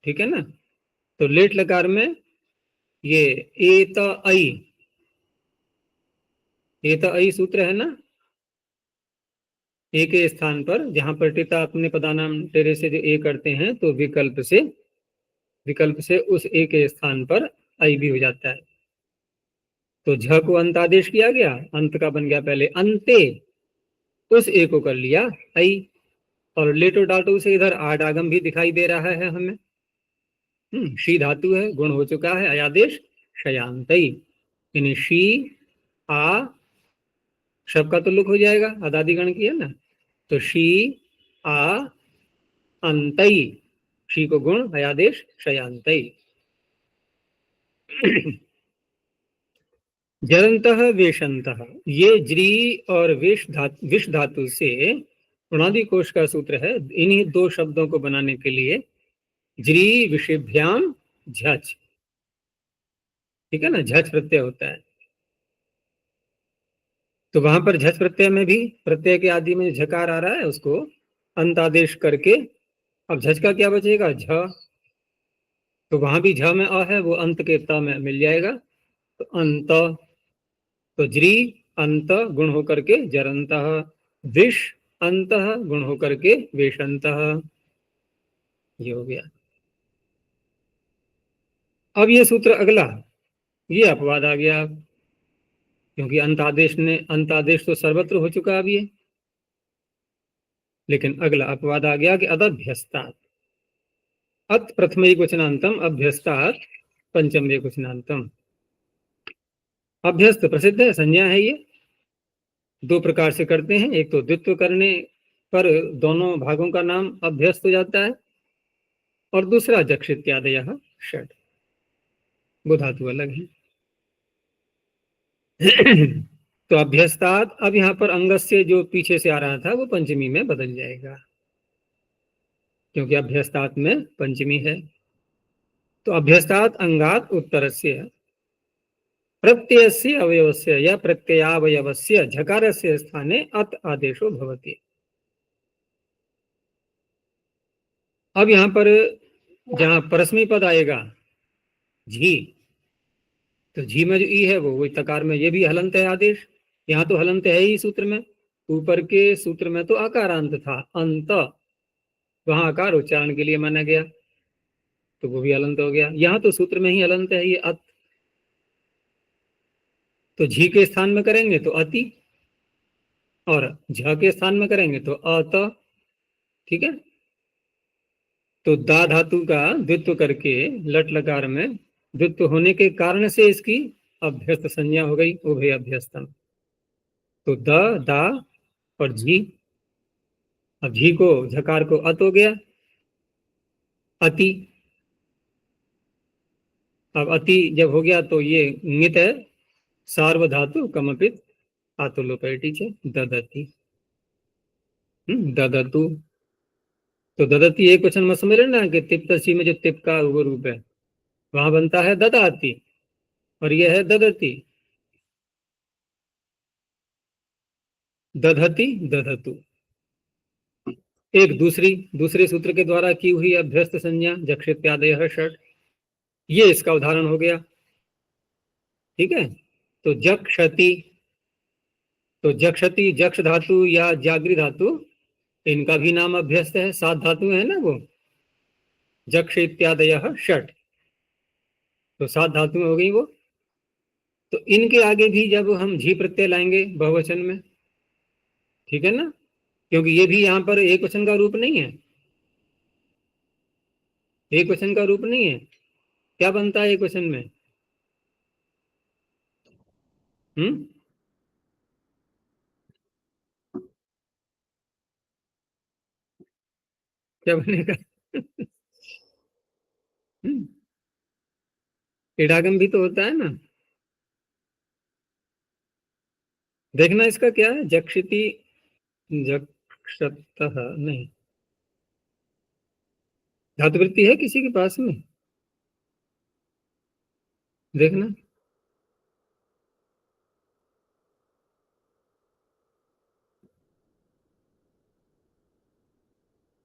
ठीक है ना। तो लेट लकार में ये एत ऐ सूत्र है ना, ए के स्थान पर जहां पर टिता अपने पदानाम टेरे से जो ए करते हैं, तो विकल्प से उस ए के स्थान पर आई भी हो जाता है। तो झ को अंत आदेश किया गया, अंत का बन गया पहले अंते, उस ए को कर लिया आई, और लेटो डाटो से इधर आड आगम भी दिखाई दे रहा है हमें। शी धातु है, गुण हो चुका है, अयादेश शयांतई, यानी शी आ, शब का तो लुक हो जाएगा, अदादि गण की है ना, तो शी आ अंतई, शी को गुण, अयादेश शयांतई। जरंतः वेशंतः, ये ज्री और विष धातु से उणादि कोश का सूत्र है। इन्हीं दो शब्दों को बनाने के लिए ज्री विषिभ्याम झच, ठीक है ना, झच प्रत्यय होता है। तो वहां पर झच प्रत्यय में भी प्रत्यय के आदि में झकार आ रहा है, उसको अंत आदेश करके अब झच का क्या बचेगा, झ। तो वहां भी झ में अ है, वो अंत के त में मिल जाएगा, तो अंत। तो ज्री अंत गुण होकर के जरंतः, विष अंत गुण होकर के वेशंतः, ये हो गया। अब ये सूत्र अगला, ये अपवाद आ गया, क्योंकि अंत आदेश तो सर्वत्र हो चुका अब ये। लेकिन अगला अपवाद आ गया कि अदभ्यस्तात्, अत प्रथम एकवचनांतम अभ्यस्तात् पंचम एकवचनांतम। अभ्यस्त प्रसिद्ध है, संज्ञा है, ये दो प्रकार से करते हैं। एक तो द्वित्व करने पर दोनों भागों का नाम अभ्यस्त हो जाता है, और दूसरा जक्षित्यादयः षट, वो धातु अलग है। तो अभ्यस्तात्, अब यहाँ पर अंगस्य जो पीछे से आ रहा था वो पंचमी में बदल जाएगा, क्योंकि अभ्यस्तात् में पंचमी है। तो अभ्यस्तात् अंगात् उत्तरस्य प्रत्ययस्य अवयवस्य या प्रत्ययावयवस्य झकारस्य स्थाने अत आदेशो भवति। अब यहाँ पर जहाँ परस्मै पद आएगा झी, तो झी में जो ई है वो वही तकार में, ये भी हलंत है आदेश। यहाँ तो हलंत है ही सूत्र में, ऊपर के सूत्र में तो आकारांत था अंत, वहां आकार उच्चारण के लिए माना गया, तो वो भी हलंत हो गया। यहाँ तो सूत्र में ही हलंत है ये अत, तो झी के स्थान में करेंगे तो अति, और झ के स्थान में करेंगे तो अत। ठीक है, तो दा धातु का द्वित्व करके लट लकार में द्वित्व होने के कारण से इसकी अभ्यस्त संज्ञा हो गई, उभय अभ्यस्तम। तो द दा और झी, अब झी को झकार को अत हो गया, अति। अब अति जब हो गया तो ये ङित है, सार्वधातु कमपित आतुलोपैटी छे, ददति, ददतु। तो ददती एक क्वेश्चन मत समझ लेना कि तिप्तसी में जो तिप का वो रूप है वहां बनता है ददाती, और यह है ददती, दधति दधतु। एक दूसरे सूत्र के द्वारा की हुई अभ्यस्त संज्ञा जक्षित्यादयः षट, ये इसका उदाहरण हो गया। ठीक है, तो जक्षति, तो जक्षति जक्ष धातु या जागृ धातु, इनका भी नाम अभ्यस्त है, 7 धातु है ना वो, जक्ष इत्यादयः षट, तो 7 धातुएं हो गई वो। तो इनके आगे भी जब हम झी प्रत्यय लाएंगे बहुवचन में, ठीक है ना, क्योंकि ये भी यहाँ पर एक वचन का रूप नहीं है, एक वचन का रूप नहीं है। क्या बनता है एक वचन में? क्या बनेगा? इडागम भी तो होता है ना, देखना इसका क्या है, जक्षिति जक्षतः नहीं, धातुवृत्ति है किसी के पास में, देखना।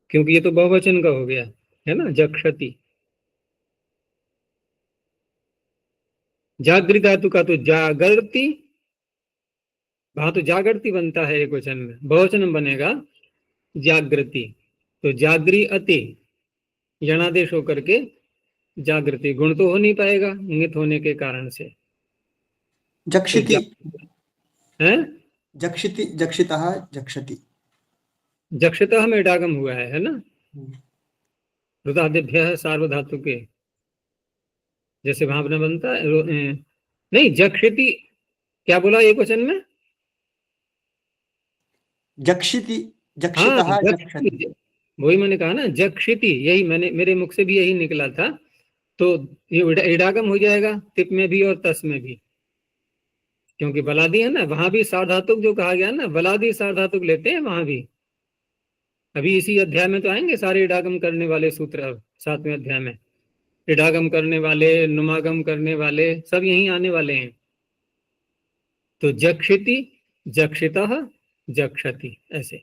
क्योंकि ये तो बहुवचन का हो गया है ना, जक्षति। जागृत धातु का तो जागृति, वहां तो जागृति बनता है एक वचन में, बहुवचन में बनेगा जागृति। तो जागृ अति यणादेश होकर के जागृति, गुण तो हो नहीं पाएगा इंगित होने के कारण से। जक्षिति, है जक्षिति, जक्षितः जक्षति, जक्षितः में इडागम हुआ है ना, रुदादिभ्य सार्वधातु के, जैसे भावना बनता है नहीं, जक्षिति क्या बोला एक वचन में? जक्षिति, जक्षितः जक्षति, वही मैंने कहा ना जक्षिति, यही मैंने, मेरे मुख से भी यही निकला था। तो ये इडागम हो जाएगा तिप में भी और तस में भी, क्योंकि बलादी है ना, वहां भी सार्वधातुक जो कहा गया ना, बलादी सार्वधातुक लेते हैं वहां भी। अभी इसी अध्याय में तो आएंगे सारे इडागम करने वाले सूत्र, अब 7वें अध्याय में इडागम करने वाले, नुमागम करने वाले सब यहीं आने वाले हैं। तो जक्षिति, जक्षितः, जक्षति, ऐसे।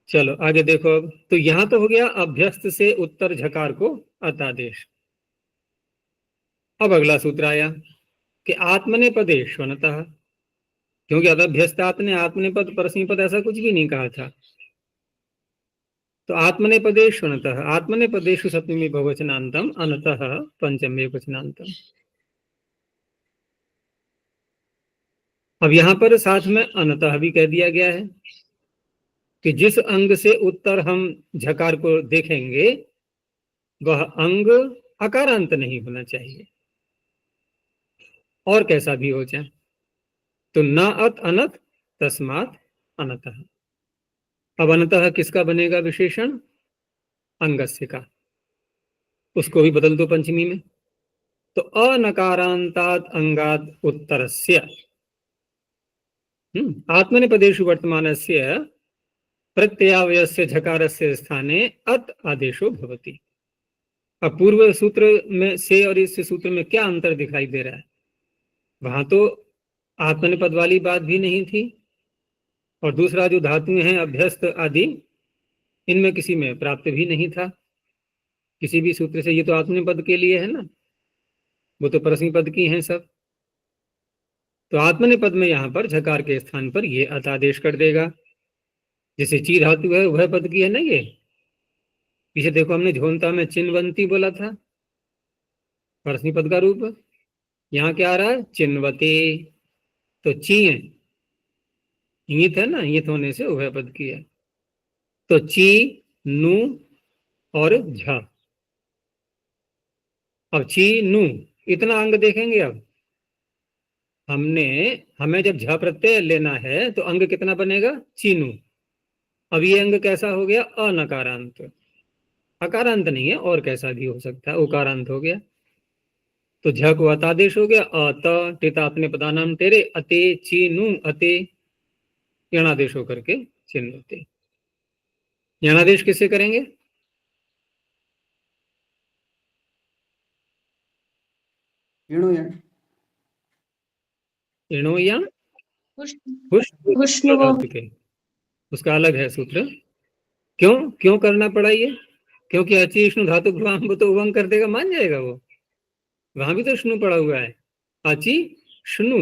चलो आगे देखो। अब तो यहां तो हो गया अभ्यस्त से उत्तर झकार को अतादेश। अब अगला सूत्र आया कि आत्मनेपदे श्वनतः, क्योंकि अदभ्यस्तात ने आत्मनेपद परस्मैपद ऐसा कुछ भी नहीं कहा था। तो आत्मनेपदे श्वनतः, आत्मनेपदेषु सप्तमी बहुवचनांतम, अनतः पंचमे वचनांतम। अब यहां पर साथ में अनतः भी कह दिया गया है कि जिस अंग से उत्तर हम झकार को देखेंगे वह अंग अकारांत नहीं होना चाहिए, और कैसा भी हो जाए। तो न अत अनत तस्मात् अनतः। अब अनतः किसका बनेगा विशेषण? अंगस्य का, उसको भी बदल दो पंचमी में। तो अनकारांतात् अंगात् उत्तरस्य आत्मनेपदेषु वर्तमानस्य प्रत्ययावयस्य झकारस्य स्थाने अत आदेशो भवति। अब पूर्व सूत्र में से और इस सूत्र में क्या अंतर दिखाई दे रहा है? वहां तो आत्मनेपद वाली बात भी नहीं थी, और दूसरा जो धातुएं हैं अभ्यस्त आदि, इनमें किसी में प्राप्त भी नहीं था किसी भी सूत्र से। ये तो आत्मनेपद के लिए है ना, वो तो परस्मैपद की हैं सब। तो आत्मनेपद में यहाँ पर झकार के स्थान पर ये अतादेश कर देगा। जैसे ची धातु है उभय पद की है ना, ये पीछे देखो हमने झोंता में चिन्वंती बोला था, परस्मैपद का रूप। यहाँ क्या आ रहा है? चिन्वते। तो ची ईंत है ना, ईंत होने से उभय पद की है। तो ची, नु और झ। अब ची नु इतना अंग देखेंगे। अब हमें जब झ प्रत्यय लेना है तो अंग कितना बनेगा? चीनु। अब ये अंग कैसा हो गया? अनकारांत। अकारांत नहीं है, और कैसा भी हो सकता है, उकारांत हो गया। तो झ को अतादेश हो गया। अत टिता अपने पदानाम तेरे, अते चीनु अते यणादेश होकर के चिन्हते। यणादेश किससे करेंगे? इणु यण। इणो या उष्ण वो धातु के, उसका अलग है सूत्र। क्यों क्यों करना पड़ा ये? क्योंकि अचिष्णु धातु भ्वाम, वो तो उवंग कर देगा, मान जाएगा वो। वहां भी तो श्नु पड़ा हुआ है, अचि श्नु।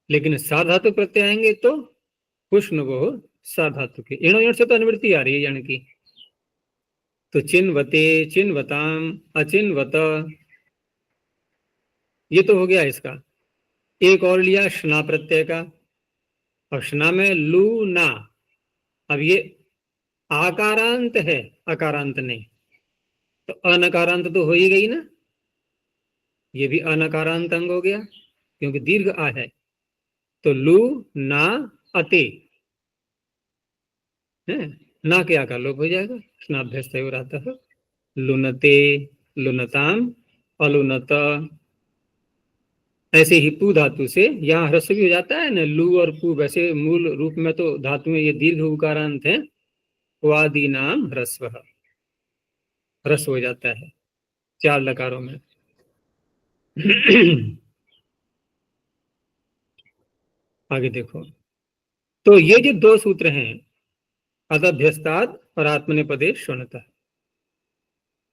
लेकिन सा धातु प्रत्यय आएंगे तो पुष्ण वो सा धातु के। इणो यण से तो अनुवृत्ति आ रही है यण की। तो चिन्वते, चिन्वताम, अचिन्वत, ये तो हो गया इसका। एक और लिया श्ना प्रत्यय का, और श्ना में लू ना। अब ये आकारांत है, अकारांत नहीं। तो अनकारांत तो हो ही गई ना, ये भी अनकारांत अंग हो गया क्योंकि दीर्घ आ है। तो लू ना अते है, ना के आकार लोप हो जाएगा। स्नाभ्यस्त हो रहा है। लुनते, लुनताम, अलुनत। ऐसे ही पू धातु से यहाँ ह्रस्व भी हो जाता है ना, लू और पू। वैसे मूल रूप में तो धातुएं ये दीर्घ उकारांत है। वादी नाम ह्रस्व, ह्रस्व हो जाता है 4 लकारों में। आगे देखो। तो ये जो 2 सूत्र हैं, अदभ्यस्ताद और आत्मनेपदे श्वनतः,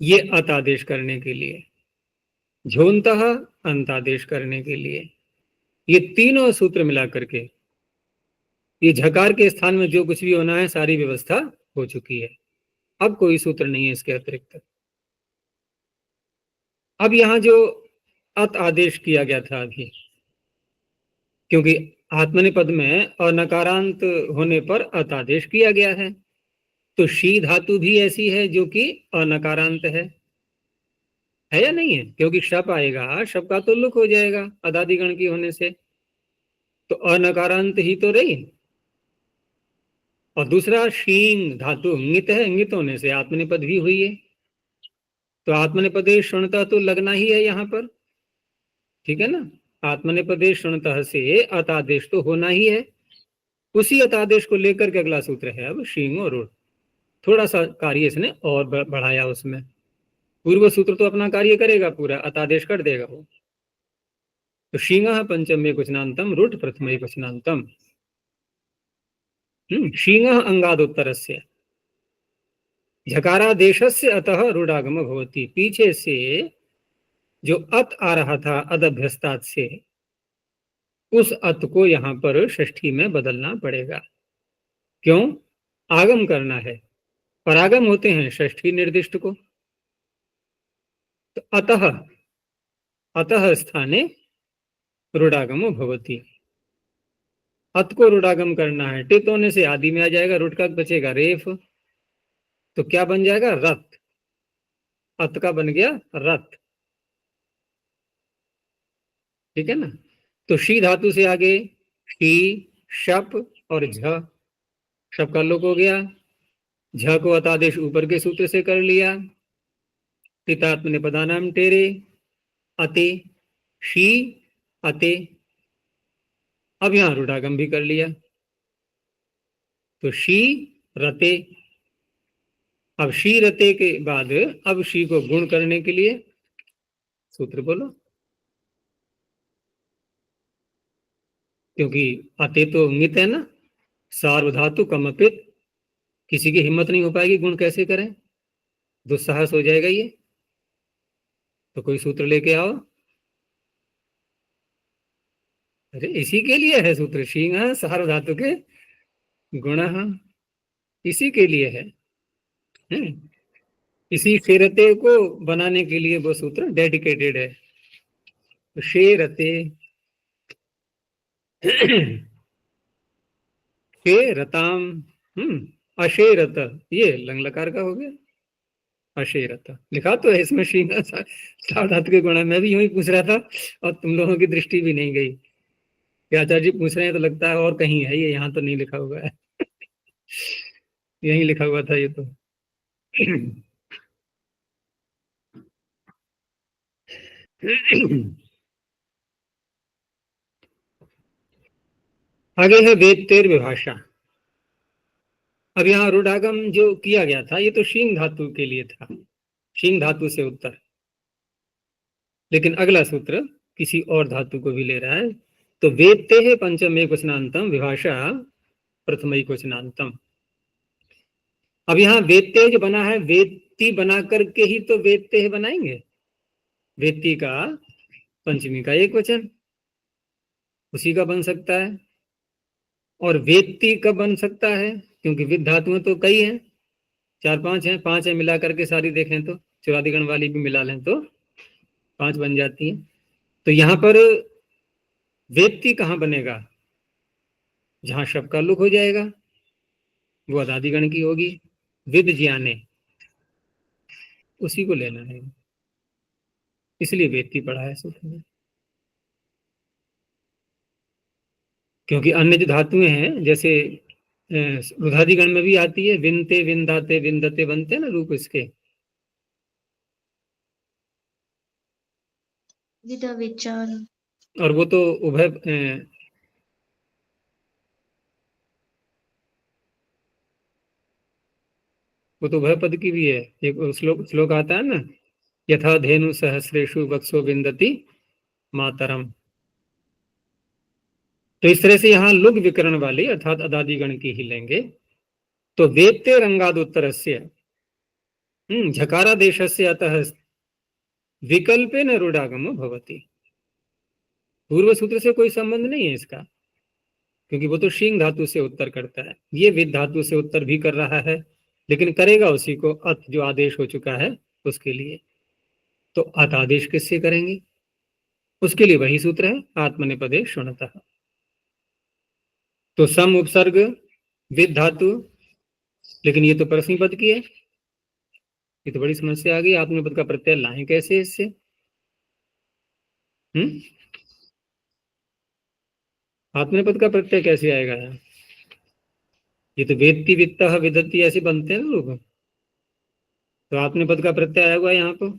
ये अतादेश करने के लिए, झोंतः अंतादेश करने के लिए, ये तीनों सूत्र मिला करके ये झकार के स्थान में जो कुछ भी होना है सारी व्यवस्था हो चुकी है। अब कोई सूत्र नहीं है इसके अतिरिक्त। अब यहां जो अत आदेश किया गया था अभी, क्योंकि आत्मनेपद में अनकारांत होने पर अत आदेश किया गया है, तो शी धातु भी ऐसी है जो कि अनकारांत है या नहीं है? क्योंकि शप आएगा, शप का तो लुक हो जाएगा अदादिगण की होने से, तो अनकारांत ही तो रही। और दूसरा शींग धातु इंगित है, इंगित होने से आत्मनेपद भी हुई है। तो आत्मनेपदे श्वणतः तो लगना ही है यहाँ पर, ठीक है ना। आत्मनेपदे श्वणतः से अतादेश तो होना ही है। उसी अतादेश को लेकर के अगला सूत्र है अब शींग और रुड। थोड़ा सा कार्य इसने और बढ़ाया उसमें। पूर्व सूत्र तो अपना कार्य करेगा पूरा, अतादेश कर देगा वो। तो शींग पंचमे क्वचनांतम रुट प्रथमे क्वचनांतम। शींग अंगादोत्तरस्य झकारादेशस्य अतः रुडागम भवति। पीछे से जो अत आ रहा था अदभ्यस्तात् से, उस अत को यहां पर षष्ठी में बदलना पड़ेगा। क्यों? आगम करना है, परागम होते हैं षष्ठी निर्दिष्ट को। तो अतः, अतः स्थाने रुडागमो भवति। अत को रुडागम करना है, टित होने से आदि में आ जाएगा, रुट का बचेगा रेफ, तो क्या बन जाएगा? रथ। अत का बन गया रथ। ठीक है ना? तो शी धातु से आगे शी, शप और झ। शप का लोप हो गया, झ को अतादेश ऊपर के सूत्र से कर लिया। तितात्मने पदानाम टेरे, अते, शी, अते। अब यहां रुडागम भी कर लिया, तो शी रते। अब शी रते के बाद अब शी को गुण करने के लिए सूत्र बोलो, क्योंकि अते तो मित है ना, सार्वधातु कमपित। किसी की हिम्मत नहीं हो पाएगी गुण कैसे करें, दुस्साहस हो जाएगा ये। तो कोई सूत्र लेके आओ। अरे इसी के लिए है सूत्र, शींग सार्वधातु के गुण, इसी के लिए है। इसी शेरते को बनाने के लिए वो सूत्र डेडिकेटेड है। तो शेरते, शेरताम, अशेरत, ये लंग लकार का हो गया अशेरत। लिखा तो है इसमें शींग सार्वधातु के गुण। मैं भी यूं ही पूछ रहा था और तुम लोगों की दृष्टि भी नहीं गई कि आचार्य जी पूछ रहे हैं, तो लगता है और कहीं है, ये यहाँ तो नहीं लिखा हुआ है। यहीं लिखा हुआ था ये तो। आगे है वेत्तेर विभाषा। अब यहाँ रुडागम जो किया गया था ये तो शींग धातु के लिए था, शींग धातु से उत्तर। लेकिन अगला सूत्र किसी और धातु को भी ले रहा है। तो वेत्ते है पंचमे क्वचनांतम विभाषा प्रथमई क्वचनांतम। अब यहाँ वेत्ते जो बना है, वेत्ती बना करके ही तो वेत्ते है बनाएंगे। वेत्ती का पंचमी का एक वचन उसी का बन सकता है। और वेत्ती कब बन सकता है? क्योंकि विद धातुएं तो कई हैं, 4-5 हैं, 5 है मिला करके सारी देखें तो, चुरादिगण वाली भी मिला लें तो 5 बन जाती है। तो यहां पर वेत्ती कहां बनेगा? जहां शब्द का लुक हो जाएगा वो अदादिगण की होगी, विद ज्ञाने, उसी को लेना है, इसलिए वेत्ती पढ़ा है सूत्र में। क्योंकि अन्य जो धातुएं हैं जैसे रुधादिगण में भी आती है, विनते विंदाते विंदते बनते हैं ना रूप इसके। विद विचार, और वो तो उभय वो तो उभय पद की भी है। एक श्लोक आता है ना, यथा धेनु सहस्रेषु वत्सो विंदति मातरम। तो इस तरह से यहाँ लुग विकरण वाली अर्थात अदादिगण की ही लेंगे। तो वेत्ते रंगादुत्तरस्य झकारादेशस्य अतः विकल्पेन रुडागमो भवति। पूर्व सूत्र से कोई संबंध नहीं है इसका, क्योंकि वो तो शींग धातु से उत्तर करता है, ये विद धातु से उत्तर भी कर रहा है, लेकिन करेगा उसी को अत जो आदेश हो चुका है उसके लिए। तो अत आदेश किससे करेंगे? उसके लिए वही सूत्र है आत्मनेपदे शृणुतः। तो सम उपसर्ग विद धातु, लेकिन ये तो परस्मी पद की है, ये तो बड़ी समस्या आ गई। आत्मनेपद का प्रत्यय लाएं कैसे इससे? आत्मनेपद का प्रत्यय कैसे आएगा? ये तो वेत्ति वित्तः विदति ऐसे बनते हैं ना लोग, तो आत्मनेपद का प्रत्यय आया हुआ यहाँ पर।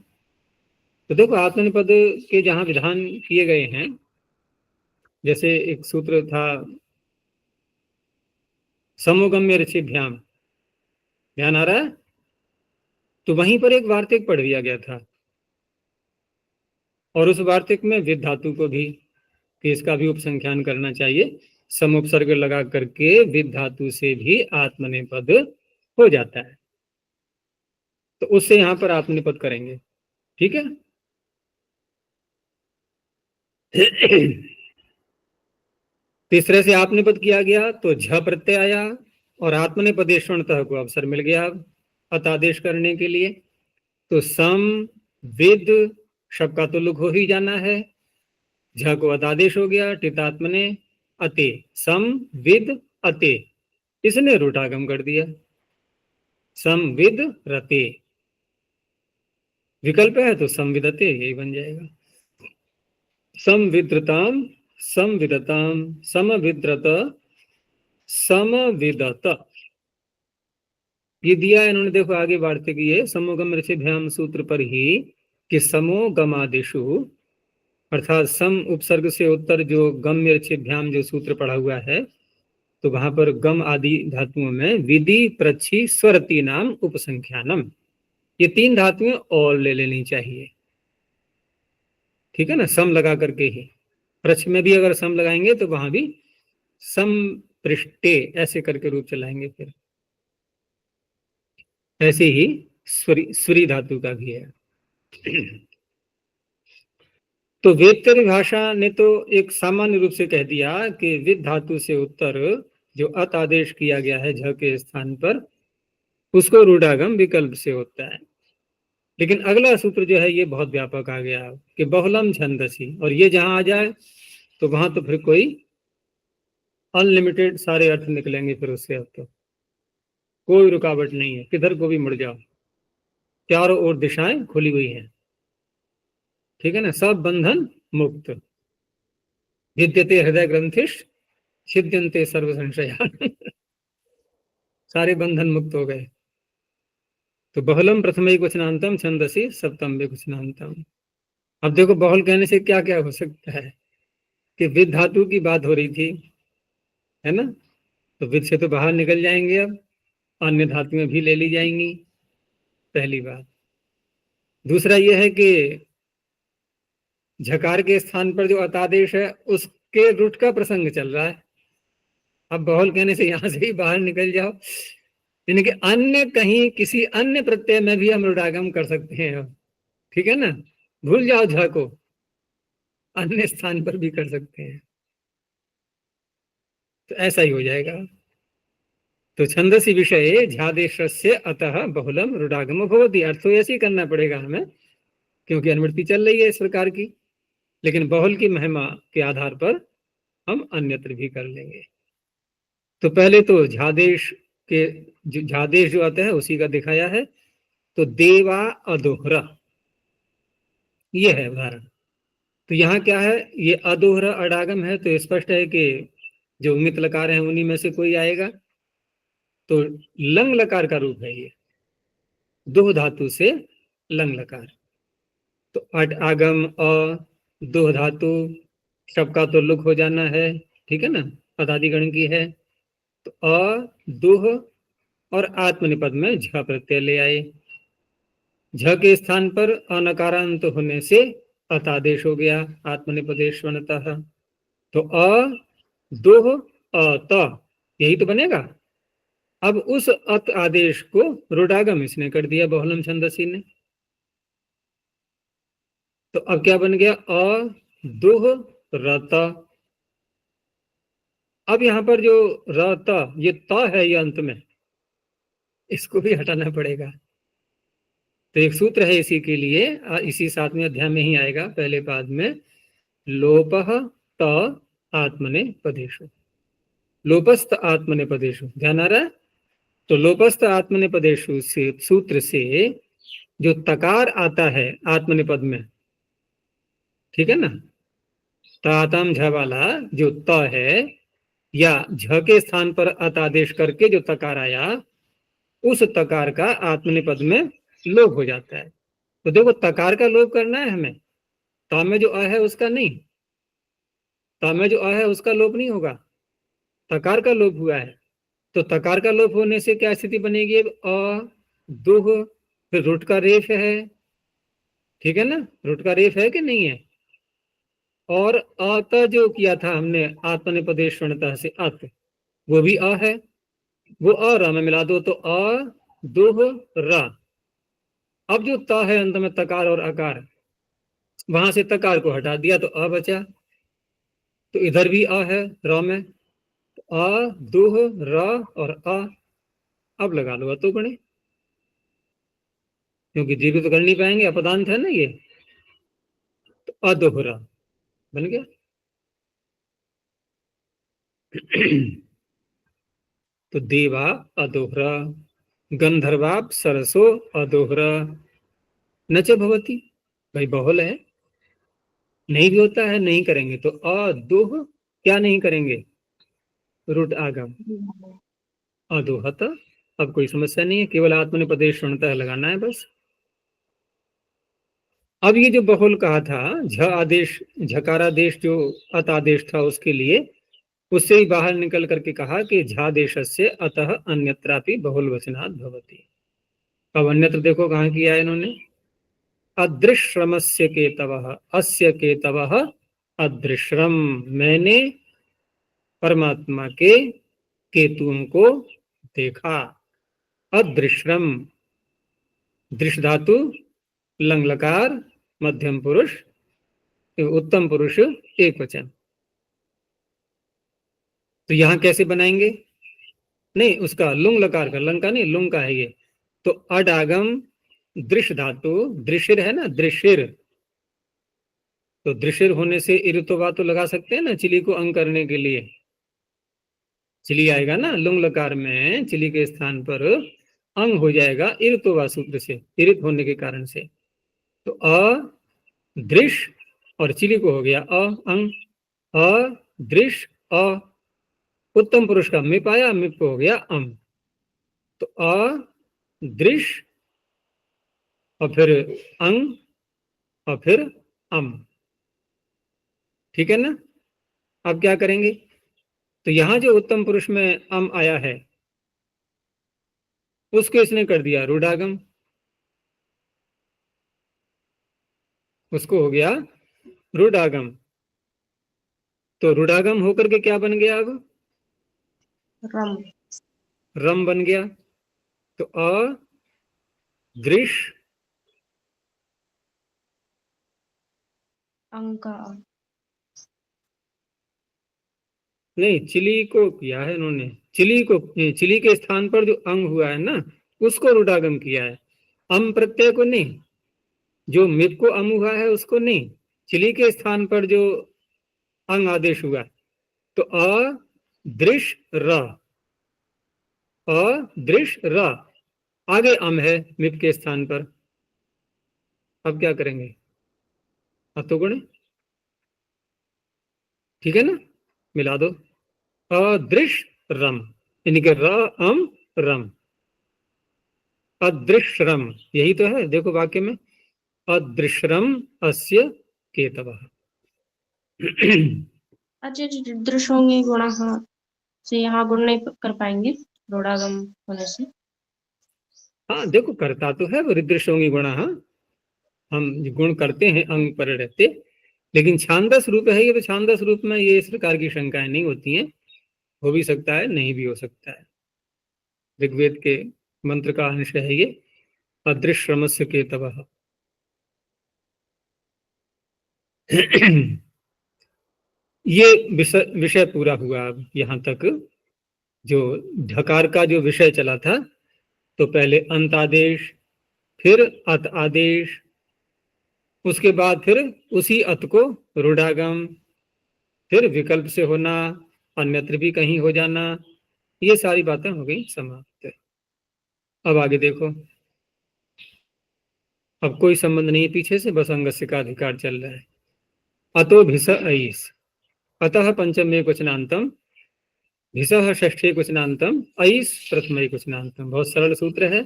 तो देखो आत्मनेपद के जहां विधान किए गए हैं, जैसे एक सूत्र था समोगम्य ऋषिभ्याम, ध्यान आ रहा है? तो वहीं पर एक वार्तिक पढ़ दिया गया था, और उस वार्तिक में विद धातु को भी, कि इसका भी उपसंख्यान करना चाहिए। समुपसर्ग लगा करके विद धातु से भी आत्मनेपद हो जाता है, तो उससे यहां पर आत्मनेपद करेंगे, ठीक है। तीसरे से आत्मनेपद किया गया तो झ प्रत्यय आया, और आत्मनेपदेश्वरतः को अवसर मिल गया अतादेश करने के लिए। तो सम विद शब्द का तो लुक हो ही जाना है, झ को अतादेश हो गया, टितात्मने अते, सम विद अते, इसने रूटागम कर दिया, सम विद रते। विकल्प है तो संविदते, यही बन जाएगा। संविद्रताम, संविदताम, समविद्रत, समविदत, ये दिया इन्होंने, देखो आगे वार्तिक ये समोगम ऋषिभ्याम सूत्र पर ही, कि समोगमादिषु, अर्थात सम उपसर्ग से उत्तर जो गम्य ऋषिभ्याम जो सूत्र पढ़ा हुआ है, तो वहां पर गम आदि धातुओं में विधि प्रच्छी स्वरती नाम उपसंख्यानम, ये 3 धातुएं और ले लेनी चाहिए, ठीक है ना, सम लगा करके ही। प्रच्छ में भी अगर सम लगाएंगे तो वहां भी सम पृष्ठे ऐसे करके रूप चलाएंगे, फिर ऐसे ही स्वरी धातु का भी है। तो वेत्तरी भाषा ने तो एक सामान्य रूप से कह दिया कि विद धातु से उत्तर जो अत आदेश किया गया है झ के स्थान पर, उसको रूढ़ागम विकल्प से होता है। लेकिन अगला सूत्र जो है ये बहुत व्यापक आ गया कि बहुलम छंदसी, और ये जहां आ जाए तो वहां तो फिर कोई अनलिमिटेड सारे अर्थ निकलेंगे, फिर उससे अब तो कोई रुकावट नहीं है, किधर को भी मुड़ जाओ, चारों ओर दिशाएं खुली हुई हैं, ठीक है ना, सब बंधन मुक्त। भिद्यते हृदय ग्रंथिश छिद्यंते सर्व संशया। सारे बंधन मुक्त हो गए। तो बहुलम प्रथम क्वचनांतम छंदसी सप्तम क्वचनांतम। अब देखो बहुल कहने से क्या क्या हो सकता है, कि विद धातु की बात हो रही थी, है ना, तो विद से तो बाहर निकल जाएंगे, अब अन्य धातुएं भी ले ली जाएंगी, पहली बात। दूसरा यह है कि झकार के स्थान पर जो अतादेश है उसके रूट का प्रसंग चल रहा है। अब बहुल कहने से यहां से ही बाहर निकल जाओ, यानी कि अन्य कहीं किसी अन्य प्रत्यय में भी हम रुडागम कर सकते हैं, ठीक है ना, भूल जाओ झ को, अन्य स्थान पर भी कर सकते हैं, तो ऐसा ही हो जाएगा। तो छंदसी विषय झ्यादेशस्य अतः बहुलम रुडागम भवति, अर्थ तो ऐसे ही करना पड़ेगा हमें, क्योंकि अनुवृत्ति चल रही है इस प्रकार की, लेकिन बहुल की महिमा के आधार पर हम अन्यत्र भी कर लेंगे। तो पहले तो झादेश के झादेश जो आता है उसी का दिखाया है, तो देवा अदोहरा, ये है उदाहरण। तो यहाँ क्या है, ये अदोहरा अडागम है, तो स्पष्ट है कि जो मित लकार है उन्हीं में से कोई आएगा, तो लंग लकार का रूप है ये, दोह धातु से लंग लकार। तो अट आगम अ, दोह धातु, शब्द का तो लुक हो जाना है, ठीक है ना, पदादिगण की है, तो अ दोह और आत्मनिपद में झ प्रत्यय ले आए, झ के स्थान पर अनकारांत होने से अतादेश हो गया आत्मनिपदेश्वनतः। तो अ दोह अ त, यही तो बनेगा। अब उस अत आदेश को रुडागम इसने कर दिया बहुलम छंदसी ने, तो अब क्या बन गया, अ दोह रत। अब यहां पर जो रत, ये त है, ये अंत में, इसको भी हटाना पड़ेगा। तो एक सूत्र है इसी के लिए, इसी 7वें अध्याय में ही आएगा, पहले पाद में, लोपः त आत्मने पदेशु, लोपस्त आत्मने पदेशु, ध्यान आ रहा है। तो लोपस्त आत्मने पदेशु से सूत्र से जो तकार आता है आत्मनिपद में, ठीक है ना, तातम झ वाला जो त है, या झ के स्थान पर अत आदेश करके जो तकार आया, उस तकार का आत्मनिपद में लोप हो जाता है। तो देखो तकार का लोप करना है हमें, ता में जो अ है उसका नहीं, ता में जो अ है उसका लोप नहीं होगा, तकार का लोप हुआ है, तो तकार का लोप होने से क्या स्थिति बनेगी? अब अ दुह, फिर रुट का रेफ है, ठीक है ना, रुट का रेफ है कि नहीं है? और अत जो किया था हमने आत्मनिपदेश ष्वणतः से अत, वो भी अ है, वो अ रा में मिला दो तो अ दुह रा। अब जो त है अंत में तकार और अकार, वहां से तकार को हटा दिया तो अ बचा, तो इधर भी अ है र में, अ दुह र और अ। अब लगा लो तो गणे, क्योंकि दीर्घ तो कर नहीं पाएंगे, अपदांत है ना ये, तो अदोहरा बन गया। तो देवा अदोहरा, गंधर्वाप सरसो अदोहरा, न च भवती, भाई बहुल है, नहीं भी होता है, नहीं करेंगे तो अदोह, क्या नहीं करेंगे? रुट आगम, अदोहत। अब कोई समस्या नहीं है, केवल आत्मनिपदेश ष्वणतः लगाना है बस। अब ये जो बहुल कहा था, झ आदेश, झकारादेश जो अत आदेश था उसके लिए, उससे ही बाहर निकल करके कहा कि झादेशस्य अतः अन्यत्रापि बहुल वचनात् भवति। अब अन्यत्र देखो कहाँ किया है इन्होंने, अदृश्रमस्य केतवः, अस्य केतवः अदृश्रम, मैंने परमात्मा के केतुओं को देखा। अदृश्रम, दृश्य धातु, लंग लकार, मध्यम पुरुष, उत्तम पुरुष एक वचन। तो यहां कैसे बनाएंगे? नहीं, उसका लुंग लकार का, लंग का नहीं, लुंग का है ये। तो अडागम दृश्य धातु, दृशिर है ना, दृशिर, तो दृशिर होने से इरुतोवा तो लगा सकते हैं ना, चिली को अंग करने के लिए। चिली आएगा ना लुंग लकार में, चिली के स्थान पर अंग हो जाएगा इरुतोवा सूत्र से, इरित होने के कारण से। तो अ दृश्य और चिली को हो गया अ अंग, अ दृश्य अ, उत्तम पुरुष का मिप आया, मिप को हो गया अम, तो अ दृश्य और फिर अंग और फिर अम, ठीक है ना। अब क्या करेंगे? तो यहां जो उत्तम पुरुष में अम आया है उसको इसने कर दिया रूढ़ागम, उसको हो गया रूढ़ागम। तो रूढ़ागम होकर के क्या बन गया? अब रम, रम बन गया। तो अ दृश्य, अंक, नहीं चिली को किया है इन्होंने, चिली को, चिली के स्थान पर जो अंग हुआ है ना उसको रूढ़ागम किया है, अम प्रत्यय को नहीं, जो मिप को अम हुआ है उसको नहीं, चिली के स्थान पर जो अंग आदेश हुआ। तो अ दृश्य र, अदृश्य र, आगे अम है मिप के स्थान पर। अब क्या करेंगे? अतोगुण, ठीक है ना, मिला दो, अदृश्य रम, यानी कि र अम रम, अदृश्यरम, यही तो है देखो वाक्य में, अदृश्यरम अस्य केतवः। अच्छा जी, दृश्योंगे गुण से यहाँ गुण नहीं कर पाएंगे रोड़ागम होने से। हाँ देखो, करता तो है वो ऋदृशोंगी गुण, हाँ हम गुण करते हैं अंग पर रहते, लेकिन छांदस रूप है ये, तो छांदस रूप में ये इस प्रकार की शंकाएं नहीं होती हैं, हो भी सकता है नहीं भी हो सकता है। ऋग्वेद के मंत्र का अंश है ये, अदृश्यमस्य केतवः। ये विषय पूरा हुआ। अब यहाँ तक जो ढकार का जो विषय चला था, तो पहले अंत आदेश, फिर अत आदेश, उसके बाद फिर उसी अत को रूढ़ागम, फिर विकल्प से होना, अन्यत्र भी कहीं हो जाना, ये सारी बातें हो गई समाप्त। अब आगे देखो, अब कोई संबंध नहीं है पीछे से, बस अंगस्य का अधिकार चल रहा है। अतो भिस ऐस, अतः पंचम एक वचनांतम, भिसः षष्ठे वचनांतम, ऐस प्रथम एक वचनांतम। बहुत सरल सूत्र है।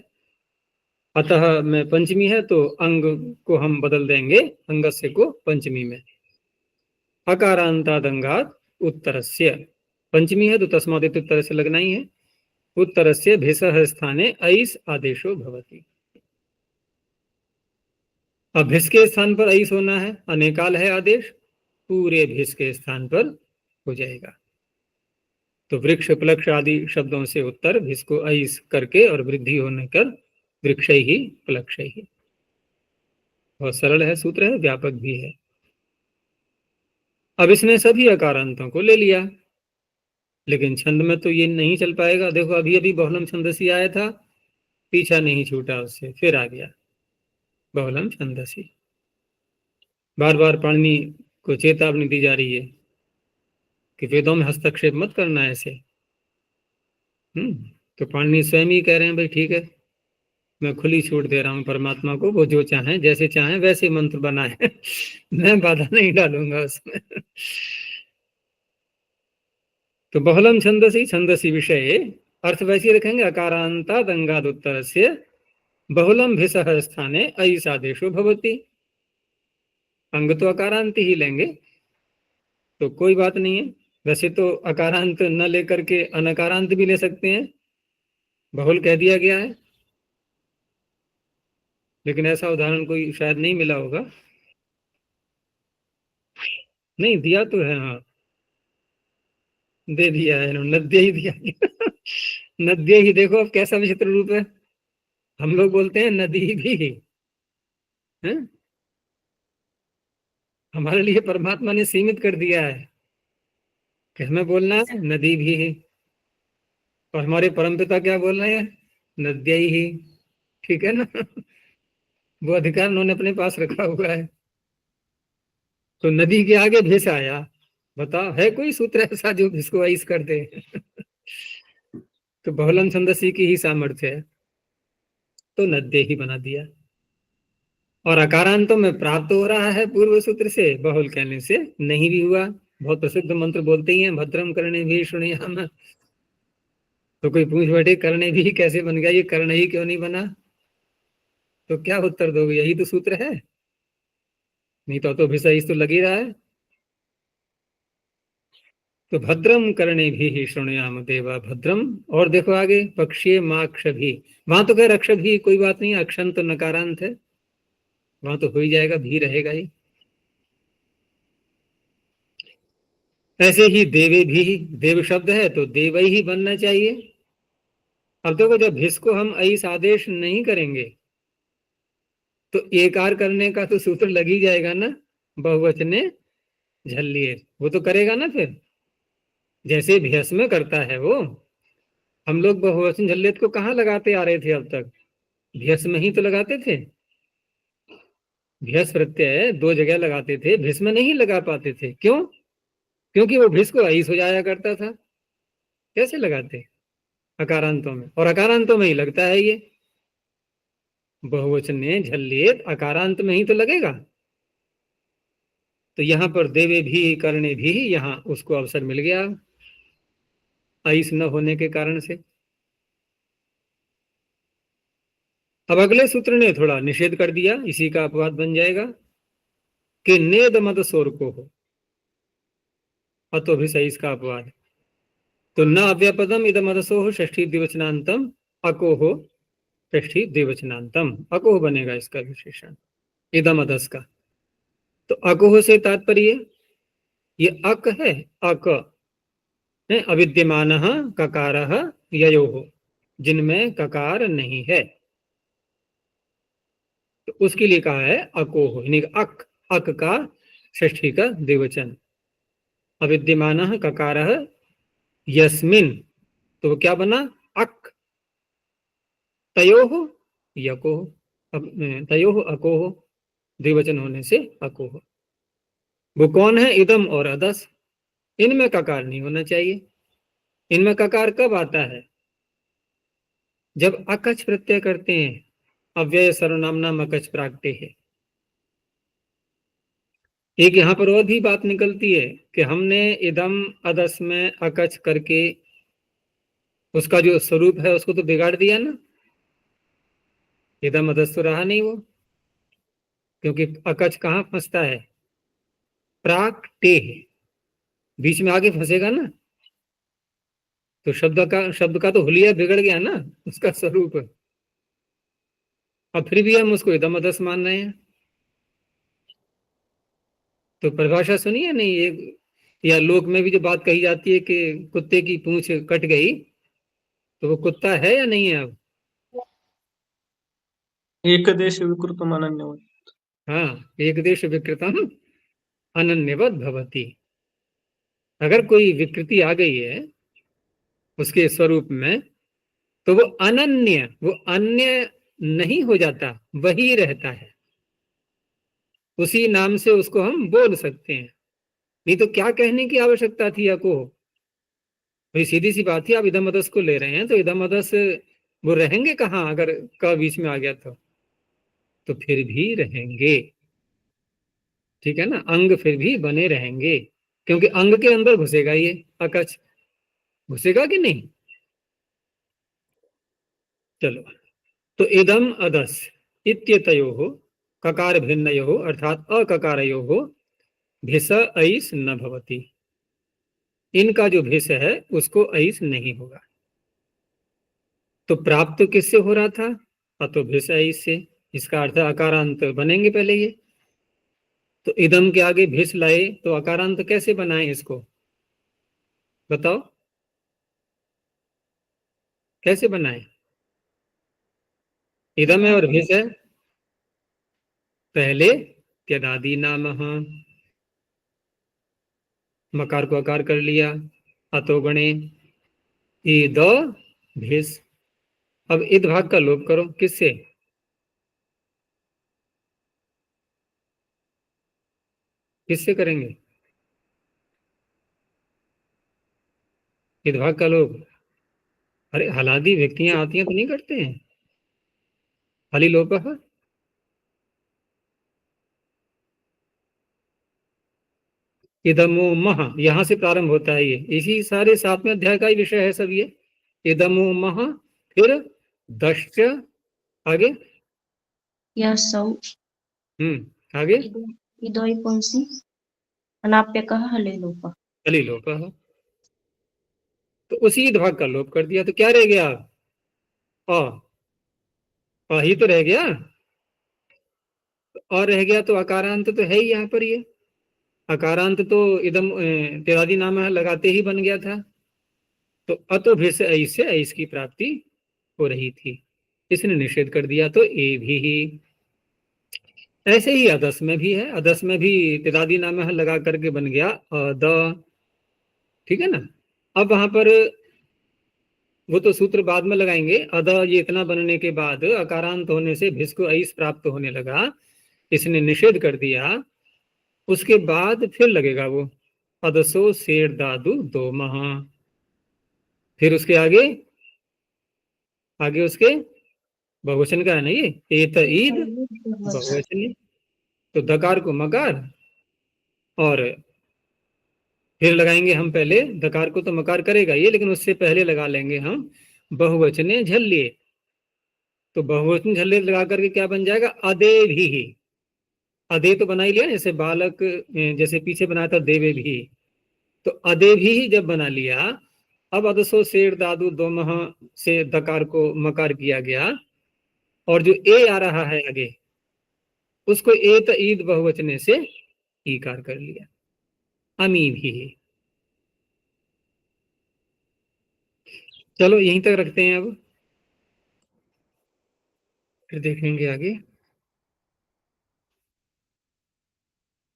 अतः में पंचमी है तो अंग को हम बदल देंगे, अंगस्य को पंचमी में, अकारांतादंगात उत्तरस्य, पंचमी है तो तस्मादित उत्तर से लगना ही है। उत्तरस्य भिसः स्थाने ऐस् आदेशो भवति। अब भिस के स्थान पर ऐस होना है, अनेकाल है आदेश, पूरे भिस के स्थान पर हो जाएगा। तो वृक्ष प्लक्ष आदि शब्दों से उत्तर भिस को ऐस करके और वृद्धि होने कर वृक्ष ही प्लक्ष ही। बहुत सरल है सूत्र है, व्यापक भी है। अब इसने सभी अकारांतों को ले लिया, लेकिन छंद में तो ये नहीं चल पाएगा। देखो अभी अभी बहुलम छंदसी आया था, पीछा नहीं छूटा उससे, फिर आ गया बहुलम छंदसी। बार बार पाणिनि को चेतावनी दी जा रही है कि वेदों में हस्तक्षेप मत करना ऐसे। तो पाणिनि स्वयं ही कह रहे हैं भाई ठीक है, मैं खुली छूट दे रहा हूं परमात्मा को, वो जो चाहे जैसे चाहे वैसे मंत्र बनाए मैं बाधा नहीं डालूंगा उसमें। तो बहुलम छंदसी, छंदसी विषय अर्थ वैसे रखेंगे, अकारांता दंगाद उत्तर से बहुलम भिसः स्थाने ऐस आदेशो भवति। अंग तो अकारांत ही लेंगे तो कोई बात नहीं है। वैसे तो अकारांत न लेकर के अनकारांत भी ले सकते हैं, बहुल कह दिया गया है, लेकिन ऐसा उदाहरण कोई शायद नहीं मिला होगा। नहीं दिया तो है, हाँ दे दिया है, नद्य ही दिया नद्य ही। देखो अब कैसा विचित्र रूप है, हम लोग बोलते हैं नदी भी है, हमारे लिए परमात्मा ने सीमित कर दिया है कि हमें बोलना है नदी भी है, और हमारे परमपिता क्या बोल रहे हैं, नद्य ही। ठीक है ना वो अधिकार उन्होंने अपने पास रखा हुआ है। तो नदी के आगे भेस आया, बताओ है कोई सूत्र ऐसा जो जिसको ऐस कर दे तो बहुलम छंदसी की ही सामर्थ्य है, तो नद्य ही बना दिया। और अकारांतों में प्राप्त हो रहा है पूर्व सूत्र से, बहुल कहने से नहीं भी हुआ। बहुत प्रसिद्ध मंत्र बोलते ही हैं, भद्रम करणे भी शुणयाम। तो कोई पूछ बैठे करणे भी कैसे बन गया, ये कर्ण ही क्यों नहीं बना, तो क्या उत्तर दोगे, यही तो सूत्र है, नहीं तो भिसैस तो लग ही रहा है। तो भद्रम करणे भी शुणयाम देवा भद्रम। और देखो आगे पक्षी माक्ष भी, वहां तो कह रक्ष भी, कोई बात नहीं, अक्षन तो नकारांत है, वहां तो हो ही जाएगा, भी रहेगा ही। ऐसे ही देवे भी, देव शब्द है तो देव ही बनना चाहिए। अब देखो जब भिस को हम ऐस आदेश नहीं करेंगे तो एकार करने का तो सूत्र लग ही जाएगा ना, बहुवचने झल्लिए, वो तो करेगा ना फिर, जैसे भ्यस में करता है वो। हम लोग बहुवचन झल्लियत को कहाँ लगाते आ रहे थे अब तक, भ्यस में ही तो लगाते थे। भ्यस प्रत्यय दो जगह लगाते थे, भिस में नहीं लगा पाते थे, क्यों, क्योंकि वो भिस को ऐस हो जाया करता था। कैसे लगाते, अकारांतों में, और अकारांतों में ही लगता है ये, बहुवचन ने झल्लियत अकारांत में ही तो लगेगा। तो यहां पर देवे भी करने भी, यहां उसको अवसर मिल गया ऐस न होने के कारण से। अब अगले सूत्र ने थोड़ा निषेध कर दिया, इसी का अपवाद बन जाएगा कि नेद मद सोर को हो, अतो भी सही इसका अपवाद। तो न अव्यपदम इदम अदसो षष्ठी द्विवचनांतम अको हो, षष्ठी द्विवचनांतम अको बनेगा इसका विशेषण इदम अदस का। तो अकोह से तात्पर्य ये अक है, अक है अविद्यमान ककार ययो, जिनमें ककार नहीं है, तो उसके लिए कहा है अकोह, यानी अक, अक का षष्ठी का द्विवचन। अविद्यमान ककार यस्मिन, तो क्या बना अक, तयोह यकोह, अब तयोह अकोह, द्विवचन होने से अकोह। वो कौन है, इदम और अदस, इनमें ककार नहीं होना चाहिए। इनमें ककार कब आता है, जब अकच प्रत्यय करते हैं, अव्यय सर्वनाम अकच प्रागटे है। एक यहां पर और भी बात निकलती है कि हमने इदम अदस में अकच करके उसका जो स्वरूप है उसको तो बिगाड़ दिया ना, इदम अदस तो रहा नहीं वो, क्योंकि अकच कहाँ फंसता है, प्राक टे, बीच में आगे फंसेगा ना, तो शब्द का तो हुलिया बिगड़ गया ना, उसका स्वरूप। अब फिर भी हम उसको इदम अदस मान रहे हैं। तो परिभाषा सुनिए नहीं ये, या लोक में भी जो बात कही जाती है कि कुत्ते की पूंछ कट गई, तो वो कुत्ता है या नहीं है अब? एक देश विकृतम अनन्यवत्। हाँ, एक देश विकृतम अनन्यवत भवति। अगर कोई विकृति आ गई है उसके स्वरूप में, तो वो अनन्य, वो अन्य नहीं हो जाता, वही रहता है। उसी नाम से उसको हम बोल सकते हैं। नहीं तो क्या कहने की आवश्यकता थी को? भाई सीधी सी बात थी, आप इदम अदस को ले रहे हैं तो इदम अदस वो रहेंगे कहाँ अगर क बीच में आ गया तो फिर भी रहेंगे। ठीक है ना, अंग फिर भी बने रहेंगे, क्योंकि अंग के अंदर घुसेगा ये अकच, घुसेगा कि नहीं? चलो, तो इदम अदस इत्यतयोः ककार भिन्नयोः अर्थात अककारयोः भिस ऐस न भवति। इनका जो भिस है उसको ऐस नहीं होगा। तो प्राप्त किससे हो रहा था? अतो भिस ऐस से। इसका अर्थ अकारांत बनेंगे पहले ये। तो इदम के आगे भिस लाए तो अकारांत कैसे बनाए इसको? बताओ कैसे बनाए? इदम है और भिस है, पहले त्यदादि नाम, मकार को आकार कर लिया, अतो गणे ईद भिस। अब इद भाग का लोप करो, किससे? किससे करेंगे इद भाग का लोप? अरे हलादी व्यक्तियां आती हैं तो नहीं करते हैं हली लोप। इदमो मह, यहां से प्रारंभ होता है ये, इसी सारे 7वें अध्याय का ही विषय है सब ये। इदमो मह, फिर दश्च, आगे यस्सौ आगे इदोई पुंसि अनाप्यकः हले लोपः। हली लोप। तो उसी भाग का लोप कर दिया तो क्या रह गया? अ ही तो रह गया। और रह गया तो अकारांत तो है ही यहाँ पर ये। अकारांत तो इदम तेरादि नाम लगाते ही बन गया था। तो अतो भिस ऐस से ऐस की प्राप्ति हो रही थी, इसने निषेध कर दिया तो ए भी ही। ऐसे ही अदस में भी है, अदस में भी तेदादी नाम लगा करके बन गया द। ठीक है ना। अब वहां पर वो तो सूत्र बाद में लगाएंगे। अद ये इतना बनने के बाद अकारांत होने से भिस को ऐस प्राप्त होने लगा, इसने निषेध कर दिया। उसके बाद फिर लगेगा वो अदसो शेर दादू दो महा। फिर उसके आगे, आगे उसके बहुवचन का है ना ये, एत ईद बहुवचन। तो दकार को मकार, और फिर लगाएंगे हम पहले दकार को, तो मकार करेगा ये, लेकिन उससे पहले लगा लेंगे हम बहुवचने झल्लिए। तो बहुवचन झल्लिए लगा करके क्या बन जाएगा? अदे भी। अदे तो बना ही लिया, जैसे बालक, जैसे पीछे बनाया था देवे भी। तो अदे भी जब बना लिया, अब अदसो शेर दादू दो मह से दकार को मकार किया गया, और जो ए आ रहा है आगे उसको एत ईद बहुवचने से ईकार कर लिया, अमी भी। चलो यहीं तक रखते हैं, अब फिर देखेंगे आगे।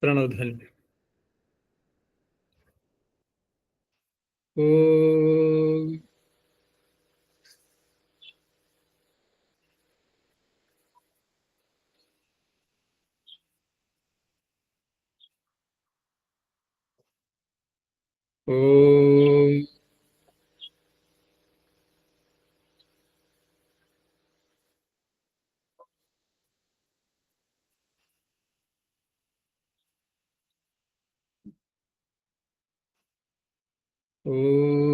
प्रणव ध्वनि। ओ ओ ओ